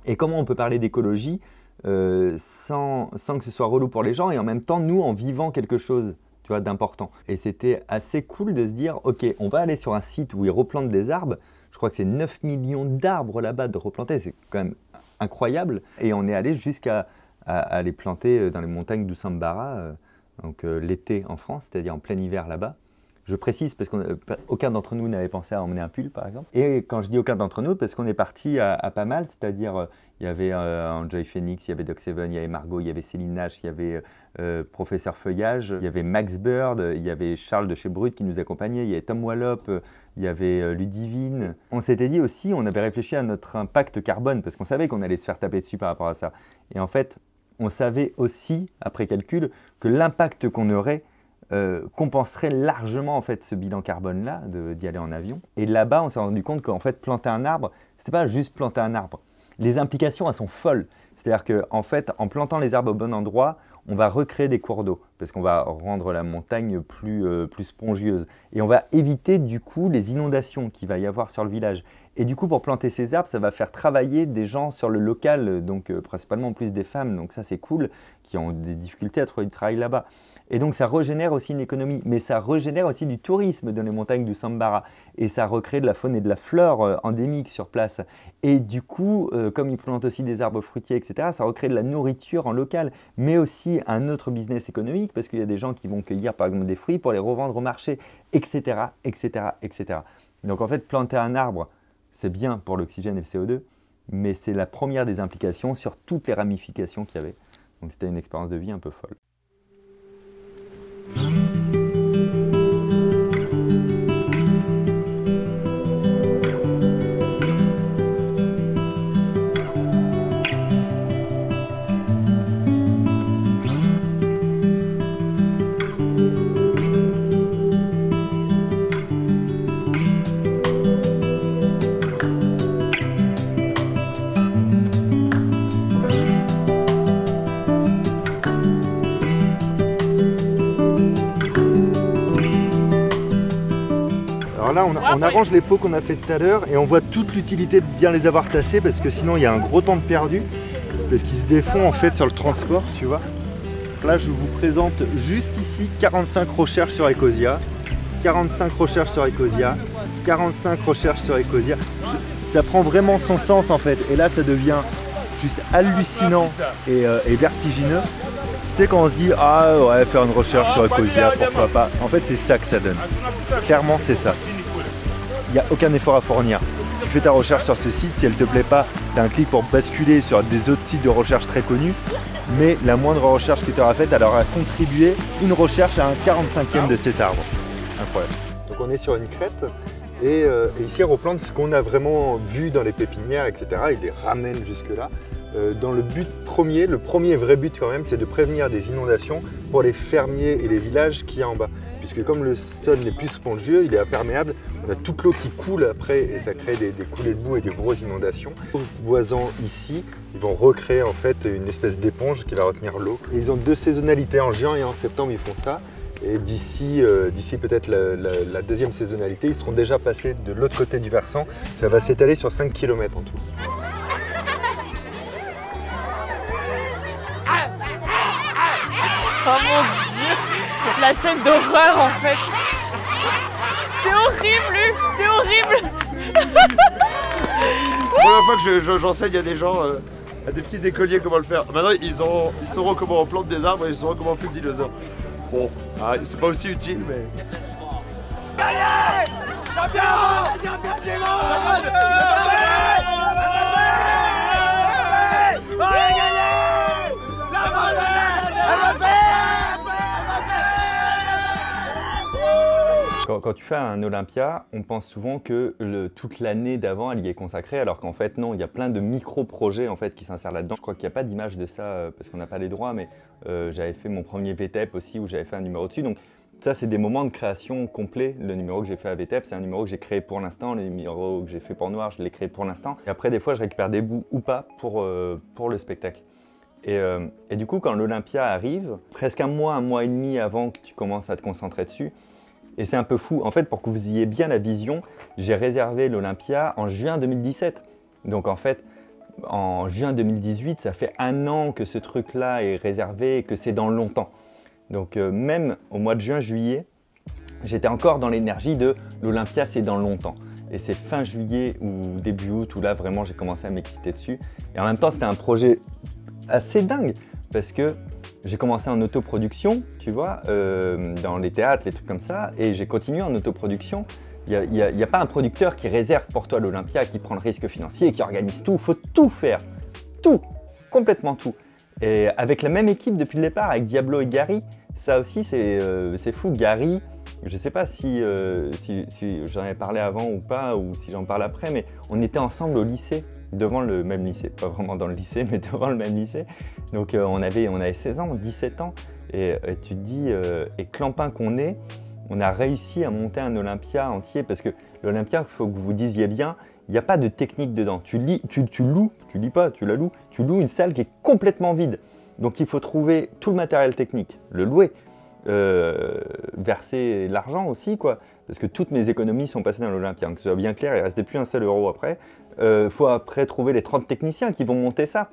et comment on peut parler d'écologie sans que ce soit relou pour les gens et en même temps nous en vivant quelque chose d'important. Et c'était assez cool de se dire ok on va aller sur un site où ils replantent des arbres. Je crois que c'est 9 millions d'arbres là-bas de replanter, c'est quand même incroyable. Et on est allé jusqu'à à les planter dans les montagnes d'Usambara, donc l'été en France, c'est-à-dire en plein hiver là-bas. Je précise parce qu'aucun d'entre nous n'avait pensé à emmener un pull, par exemple. Et quand je dis aucun d'entre nous, parce qu'on est parti à pas mal, c'est-à-dire il y avait Enjoy Phoenix, il y avait Doc Seven, il y avait Margot, il y avait Céline Nash, il y avait Professeur Feuillage, il y avait Max Bird, il y avait Charles de chez Brut qui nous accompagnait, il y avait Tom Wallop, il y avait Ludivine. On s'était dit aussi, on avait réfléchi à notre impact carbone, parce qu'on savait qu'on allait se faire taper dessus par rapport à ça. Et en fait, on savait aussi, après calcul, que l'impact qu'on aurait compenserait largement en fait, ce bilan carbone-là, d'y aller en avion. Et là-bas, on s'est rendu compte qu'en fait, planter un arbre, ce n'était pas juste planter un arbre. Les implications, elles sont folles. C'est-à-dire qu'en fait, en plantant les arbres au bon endroit, on va recréer des cours d'eau, parce qu'on va rendre la montagne plus spongieuse. Et on va éviter du coup les inondations qu'il va y avoir sur le village. Et du coup, pour planter ces arbres, ça va faire travailler des gens sur le local, donc principalement en plus des femmes, donc ça c'est cool, qui ont des difficultés à trouver du travail là-bas. Et donc ça régénère aussi une économie, mais ça régénère aussi du tourisme dans les montagnes du Sambara. Et ça recrée de la faune et de la flore endémique sur place. Et du coup, comme ils plantent aussi des arbres fruitiers, etc., ça recrée de la nourriture en local, mais aussi un autre business économique, parce qu'il y a des gens qui vont cueillir par exemple des fruits pour les revendre au marché, etc., etc., etc. Donc en fait, planter un arbre, c'est bien pour l'oxygène et le CO2, mais c'est la première des implications sur toutes les ramifications qu'il y avait. Donc c'était une expérience de vie un peu folle. Là, on arrange les pots qu'on a fait tout à l'heure et on voit toute l'utilité de bien les avoir tassés parce que sinon il y a un gros temps de perdu parce qu'ils se défont en fait sur le transport, tu vois. Là, je vous présente juste ici 45 recherches sur Ecosia, 45 recherches sur Ecosia, 45 recherches sur Ecosia. Ça prend vraiment son sens en fait et là ça devient juste hallucinant et vertigineux. Tu sais, quand on se dit ah ouais, faire une recherche sur Ecosia, pourquoi pas, en fait c'est ça que ça donne. Clairement c'est ça. Il n'y a aucun effort à fournir. Tu fais ta recherche sur ce site, si elle ne te plaît pas, tu as un clic pour basculer sur des autres sites de recherche très connus, mais la moindre recherche que tu auras faite, elle aura contribué une recherche à un 45e de cet arbre. Incroyable. Donc on est sur une crête et ici on replante ce qu'on a vraiment vu dans les pépinières, etc. Il les ramène jusque là. Dans le but premier, le premier vrai but quand même, c'est de prévenir des inondations pour les fermiers et les villages qu'il y a en bas. Puisque comme le sol n'est plus spongieux, il est imperméable, on a toute l'eau qui coule après et ça crée des coulées de boue et des grosses inondations. En boisant ici, ils vont recréer en fait une espèce d'éponge qui va retenir l'eau. Et ils ont deux saisonnalités, en juin et en septembre ils font ça. Et d'ici peut-être la deuxième saisonnalité, ils seront déjà passés de l'autre côté du versant. Ça va s'étaler sur 5 km en tout. Oh mon dieu, la scène d'horreur en fait. C'est horrible, c'est horrible. La première fois que j'enseigne à des gens, à des petits écoliers comment le faire. Maintenant ils sauront comment on plante des arbres et ils sauront comment on fait le dinosaure. Bon, c'est pas aussi utile mais... Gagné! Champion! Champion du monde! On a gagné! La Quand tu fais un Olympia, on pense souvent que toute l'année d'avant, elle y est consacrée, alors qu'en fait, non, il y a plein de micro-projets en fait, qui s'insèrent là-dedans. Je crois qu'il n'y a pas d'image de ça parce qu'on n'a pas les droits, mais j'avais fait mon premier VTEP aussi où j'avais fait un numéro dessus. Donc ça, c'est des moments de création complets. Le numéro que j'ai fait à VTEP, c'est un numéro que j'ai créé pour l'instant. Le numéro que j'ai fait pour Noir, je l'ai créé pour l'instant. Et après, des fois, je récupère des bouts ou pas pour le spectacle. Et du coup, quand l'Olympia arrive, presque un mois et demi avant que tu commences à te concentrer dessus, et c'est un peu fou. En fait, pour que vous ayez bien la vision, j'ai réservé l'Olympia en juin 2017. Donc en fait, en juin 2018, ça fait 1 an que ce truc-là est réservé et que c'est dans longtemps. Donc même au mois de juin-juillet, j'étais encore dans l'énergie de l'Olympia, c'est dans longtemps. Et c'est fin juillet ou début août où là, vraiment, j'ai commencé à m'exciter dessus. Et en même temps, c'était un projet assez dingue parce que j'ai commencé en autoproduction, tu vois, dans les théâtres, les trucs comme ça, et j'ai continué en autoproduction. Il n'y a pas un producteur qui réserve pour toi l'Olympia, qui prend le risque financier, qui organise tout. Il faut tout faire, tout, complètement tout. Et avec la même équipe depuis le départ, avec Diablo et Gary, ça aussi c'est fou. Gary, je ne sais pas si j'en avais parlé avant ou pas, ou si j'en parle après, mais on était ensemble au lycée, devant le même lycée, pas vraiment dans le lycée, mais devant le même lycée. Donc on avait 16 ans, 17 ans, et tu te dis, et clampin qu'on est, on a réussi à monter un Olympia entier, parce que l'Olympia, il faut que vous vous disiez bien, il n'y a pas de technique dedans. Tu loues, tu lis pas, tu la loues, tu loues une salle qui est complètement vide. Donc il faut trouver tout le matériel technique, le louer, verser l'argent aussi, quoi, parce que toutes mes économies sont passées dans l'Olympia, que ce soit bien clair, il ne restait plus un seul euro après. Il faut après trouver les 30 techniciens qui vont monter ça.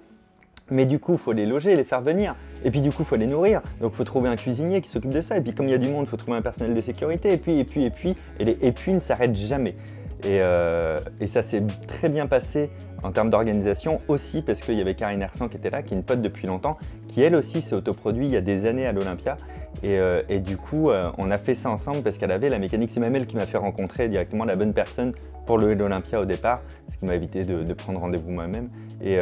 Mais du coup, il faut les loger, les faire venir. Et puis du coup, il faut les nourrir. Donc il faut trouver un cuisinier qui s'occupe de ça. Et puis comme il y a du monde, il faut trouver un personnel de sécurité. Et puis. Et les et puis ne s'arrêtent jamais. Et ça s'est très bien passé en termes d'organisation aussi parce qu'il y avait Karine Hersan qui était là, qui est une pote depuis longtemps, qui elle aussi s'est autoproduit il y a des années à l'Olympia. Et du coup, on a fait ça ensemble parce qu'elle avait la mécanique. C'est même elle qui m'a fait rencontrer directement la bonne personne pour l'Olympia au départ, ce qui m'a évité de prendre rendez-vous moi-même. Et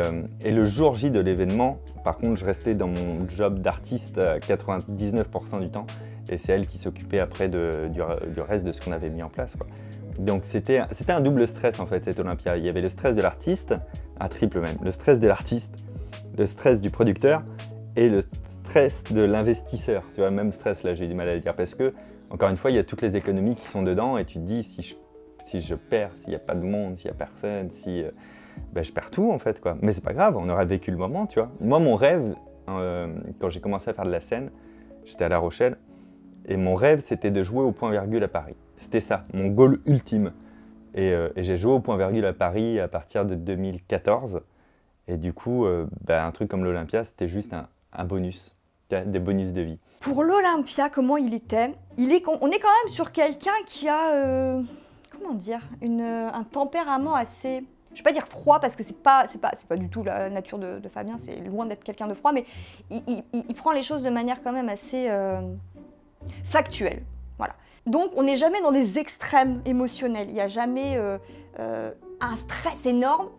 le jour J de l'événement, par contre, je restais dans mon job d'artiste à 99% du temps. Et c'est elle qui s'occupait après du reste de ce qu'on avait mis en place, quoi. Donc c'était un double stress en fait, cette Olympia. Il y avait le stress de l'artiste, un triple même. Le stress de l'artiste, le stress du producteur et le stress de l'investisseur. Tu vois, même stress là, j'ai du mal à le dire parce que, encore une fois, il y a toutes les économies qui sont dedans et tu te dis si je perds, s'il n'y a pas de monde, s'il n'y a personne, je perds tout en fait, quoi. Mais c'est pas grave, on aura vécu le moment, tu vois. Moi, mon rêve, quand j'ai commencé à faire de la scène, j'étais à La Rochelle, et mon rêve, c'était de jouer au point virgule à Paris. C'était ça, mon goal ultime. Et j'ai joué au point virgule à Paris à partir de 2014. Et du coup, un truc comme l'Olympia, c'était juste un bonus, des bonus de vie. Pour l'Olympia, comment il était? On est quand même sur quelqu'un qui a, comment dire, un tempérament assez... Je ne vais pas dire froid parce que c'est pas du tout la nature de Fabien, c'est loin d'être quelqu'un de froid, mais il prend les choses de manière quand même assez factuelle. Voilà. Donc on n'est jamais dans des extrêmes émotionnels, il n'y a jamais un stress énorme,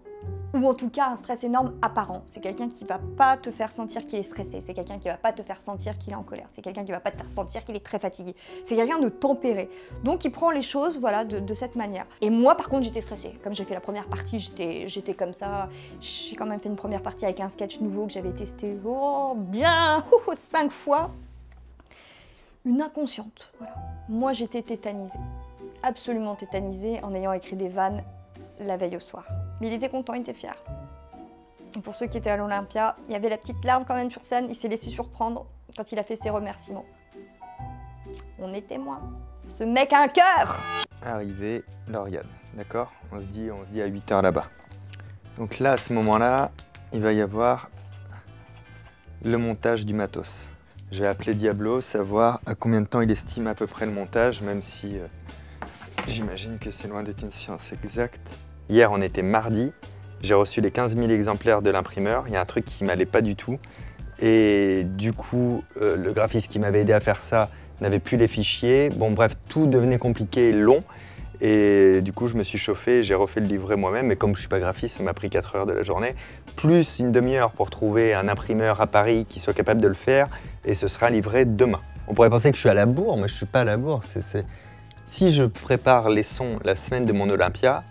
ou en tout cas un stress énorme apparent. C'est quelqu'un qui ne va pas te faire sentir qu'il est stressé, c'est quelqu'un qui ne va pas te faire sentir qu'il est en colère, c'est quelqu'un qui ne va pas te faire sentir qu'il est très fatigué. C'est quelqu'un de tempéré. Donc il prend les choses voilà, de cette manière. Et moi par contre j'étais stressée. Comme j'ai fait la première partie, j'étais comme ça. J'ai quand même fait une première partie avec un sketch nouveau que j'avais testé bien 5 fois. Une inconsciente, voilà. Moi j'étais tétanisée, absolument tétanisée en ayant écrit des vannes la veille au soir. Mais il était content, il était fier. Et pour ceux qui étaient à l'Olympia, il y avait la petite larme quand même sur scène, il s'est laissé surprendre quand il a fait ses remerciements. On est témoins. Ce mec a un cœur! Arrivé, Lauriane, d'accord? On se dit à 8 h là-bas. Donc là, à ce moment-là, il va y avoir le montage du matos. Je vais appeler Diablo, savoir à combien de temps il estime à peu près le montage, même si j'imagine que c'est loin d'être une science exacte. Hier, on était mardi, j'ai reçu les 15 000 exemplaires de l'imprimeur, il y a un truc qui m'allait pas du tout. Et du coup, le graphiste qui m'avait aidé à faire ça n'avait plus les fichiers. Bon bref, tout devenait compliqué et long. Et du coup, je me suis chauffé, j'ai refait le livret moi-même. Et comme je ne suis pas graphiste, ça m'a pris 4 heures de la journée, plus une demi-heure pour trouver un imprimeur à Paris qui soit capable de le faire. Et ce sera livré demain. On pourrait penser que je suis à la bourre, mais je ne suis pas à la bourre. Si je prépare les sons la semaine de mon Olympia,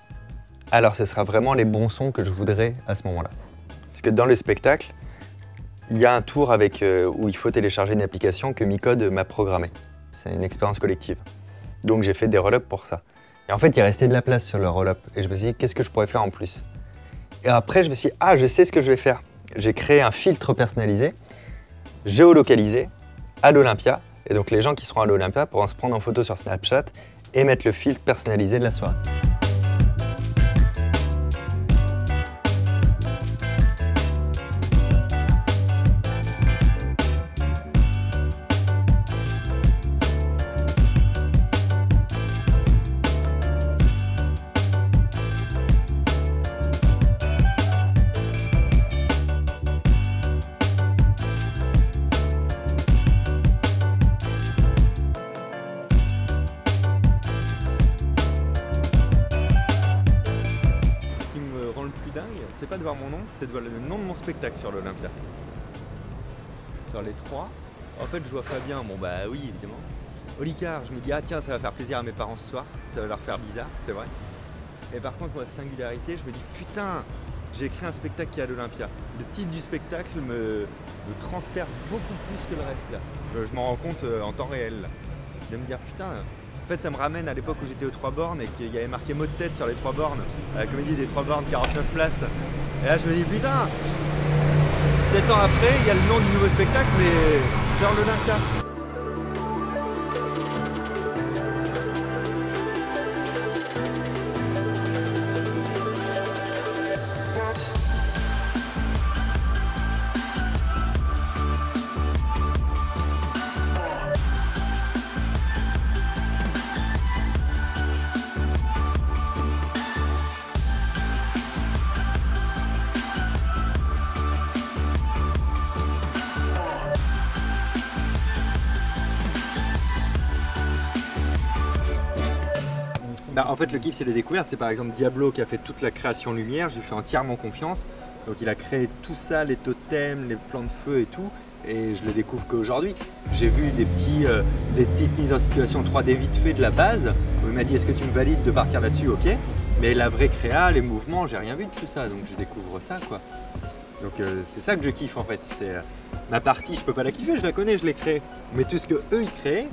alors ce sera vraiment les bons sons que je voudrais à ce moment-là. Parce que dans le spectacle, il y a un tour où il faut télécharger une application que Micode m'a programmée. C'est une expérience collective. Donc j'ai fait des roll-ups pour ça. Et en fait, il restait de la place sur le roll-up. Et je me suis dit, qu'est-ce que je pourrais faire en plus? Et après, je me suis dit, je sais ce que je vais faire. J'ai créé un filtre personnalisé, géolocalisé, à l'Olympia. Et donc les gens qui seront à l'Olympia pourront se prendre en photo sur Snapchat et mettre le filtre personnalisé de la soirée. pas de voir mon nom, c'est de voir le nom de mon spectacle sur l'Olympia. Sur les 3. En fait, je vois Fabien, bon bah oui, évidemment. Olicard, je me dis, ah tiens, ça va faire plaisir à mes parents ce soir, ça va leur faire bizarre, c'est vrai. Et par contre, moi, singularité, je me dis, putain, j'ai écrit un spectacle qui est à l'Olympia. Le titre du spectacle me transperce beaucoup plus que le reste là. Je m'en rends compte en temps réel là. De me dire, putain, en fait, ça me ramène à l'époque où j'étais aux 3 bornes et qu'il y avait marqué mot de tête sur les 3 bornes, à la comédie des 3 bornes, 49 places. Et là, je me dis, putain, 7 ans après, il y a le nom du nouveau spectacle, mais sur l'Olympia. Bah, en fait, le kiff, c'est les découvertes. C'est par exemple Diablo qui a fait toute la création lumière. Je lui fais entièrement confiance. Donc, il a créé tout ça, les totems, les plans de feu et tout. Et je le découvre qu'aujourd'hui. J'ai vu des petites mises en situation 3D vite fait de la base. Où il m'a dit, est-ce que tu me valides de partir là-dessus? Ok. Mais la vraie créa, les mouvements, j'ai rien vu de tout ça. Donc, je découvre ça, quoi. Donc, c'est ça que je kiffe, en fait. C'est ma partie, je peux pas la kiffer, je la connais, je l'ai créée. Mais tout ce que eux ils créent,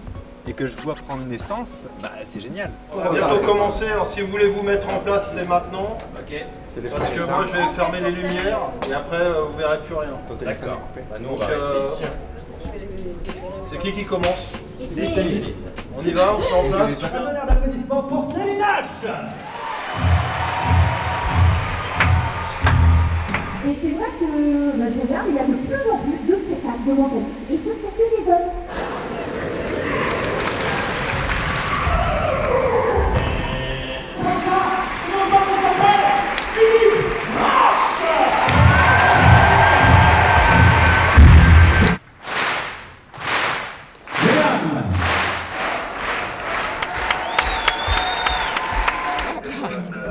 et que je vois prendre naissance, bah c'est génial. On va bientôt commencer, alors si vous voulez vous mettre en place, c'est maintenant. Ok. Parce que moi je vais fermer les lumières et après vous verrez plus rien. D'accord. Bah, nous on va rester ici. C'est qui commence? Céline. On y va, on se met en place. Un tonnerre d'applaudissements pour Céline H. Et c'est vrai que je regarde, il y a de plus en plus de spectacles de mentalistes et ce ne sont que des hommes.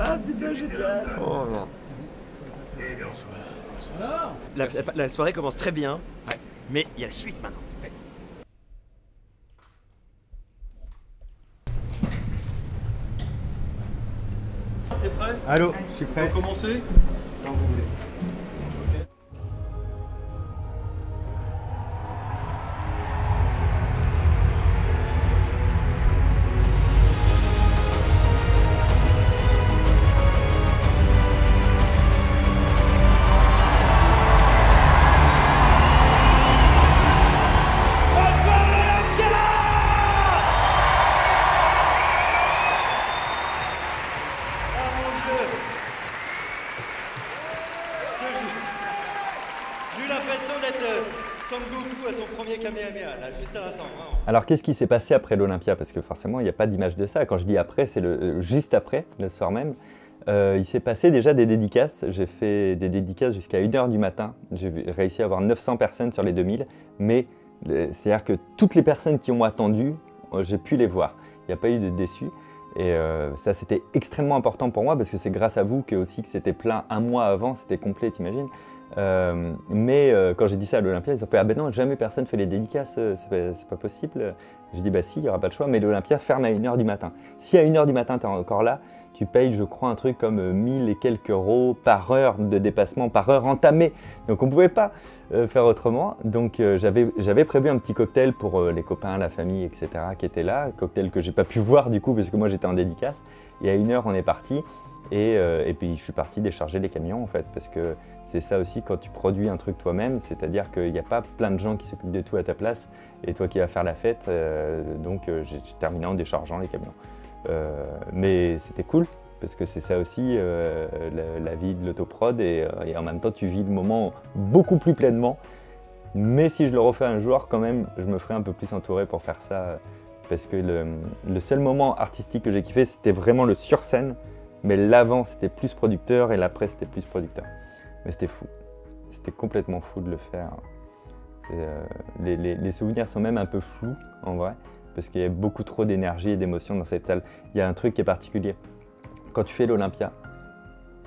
Ah putain, génial. Oh merde. La soirée commence très bien, mais il y a la suite maintenant. T'es prêt? Allô, je suis prêt. On peut commencer? Quand vous voulez. J'ai eu l'impression d'être Son Goku à son premier Kamehameha, là, juste à l'instant, vraiment. Alors qu'est-ce qui s'est passé après l'Olympia? Parce que forcément, il n'y a pas d'image de ça. Quand je dis après, c'est juste après, le soir même. Il s'est passé déjà des dédicaces. J'ai fait des dédicaces jusqu'à 1 h du matin. J'ai réussi à avoir 900 personnes sur les 2000. Mais c'est-à-dire que toutes les personnes qui ont attendu, j'ai pu les voir. Il n'y a pas eu de déçus. Et ça, c'était extrêmement important pour moi parce que c'est grâce à vous que c'était plein un mois avant, c'était complet, t'imagines. Mais quand j'ai dit ça à l'Olympia, ils ont fait « Ah ben non, jamais personne fait les dédicaces, c'est pas possible. » J'ai dit « Bah si, il n'y aura pas le choix, mais l'Olympia ferme à 1 h du matin. Si à 1 h du matin, tu es encore là, tu payes, je crois, un truc comme 1000 et quelques euros par heure de dépassement, par heure entamée. Donc on ne pouvait pas faire autrement. Donc j'avais prévu un petit cocktail pour les copains, la famille, etc. qui étaient là. Cocktail que j'ai pas pu voir du coup parce que moi j'étais en dédicace. Et à 1 h, on est parti. Et puis je suis parti décharger les camions en fait. Parce que c'est ça aussi quand tu produis un truc toi-même. C'est-à-dire qu'il n'y a pas plein de gens qui s'occupent de tout à ta place. Et toi qui vas faire la fête. Donc j'ai terminé en déchargeant les camions. Mais c'était cool parce que c'est ça aussi la vie de l'autoprod et en même temps tu vis le moment beaucoup plus pleinement. Mais si je le refais un jour quand même, je me ferai un peu plus entouré pour faire ça parce que le seul moment artistique que j'ai kiffé c'était vraiment le sur scène, mais l'avant c'était plus producteur et l'après c'était plus producteur. Mais c'était fou, c'était complètement fou de le faire. Les souvenirs sont même un peu flous en vrai. Parce qu'il y a beaucoup trop d'énergie et d'émotion dans cette salle. Il y a un truc qui est particulier. Quand tu fais l'Olympia,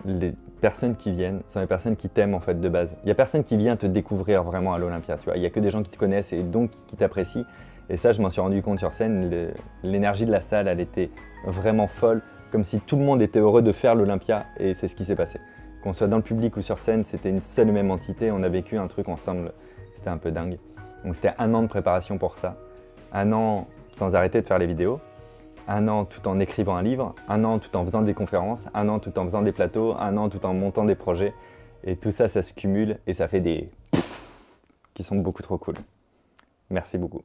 les personnes qui viennent sont les personnes qui t'aiment en fait de base. Il n'y a personne qui vient te découvrir vraiment à l'Olympia, tu vois. Il n'y a que des gens qui te connaissent et donc qui t'apprécient. Et ça, je m'en suis rendu compte sur scène. L'énergie de la salle, elle était vraiment folle, comme si tout le monde était heureux de faire l'Olympia, et c'est ce qui s'est passé. Qu'on soit dans le public ou sur scène, c'était une seule et même entité. On a vécu un truc ensemble, c'était un peu dingue. Donc c'était 1 an de préparation pour ça, 1 an sans arrêter de faire les vidéos, 1 an tout en écrivant un livre, 1 an tout en faisant des conférences, 1 an tout en faisant des plateaux, 1 an tout en montant des projets. Et tout ça, ça se cumule et ça fait des qui sont beaucoup trop cool. Merci beaucoup.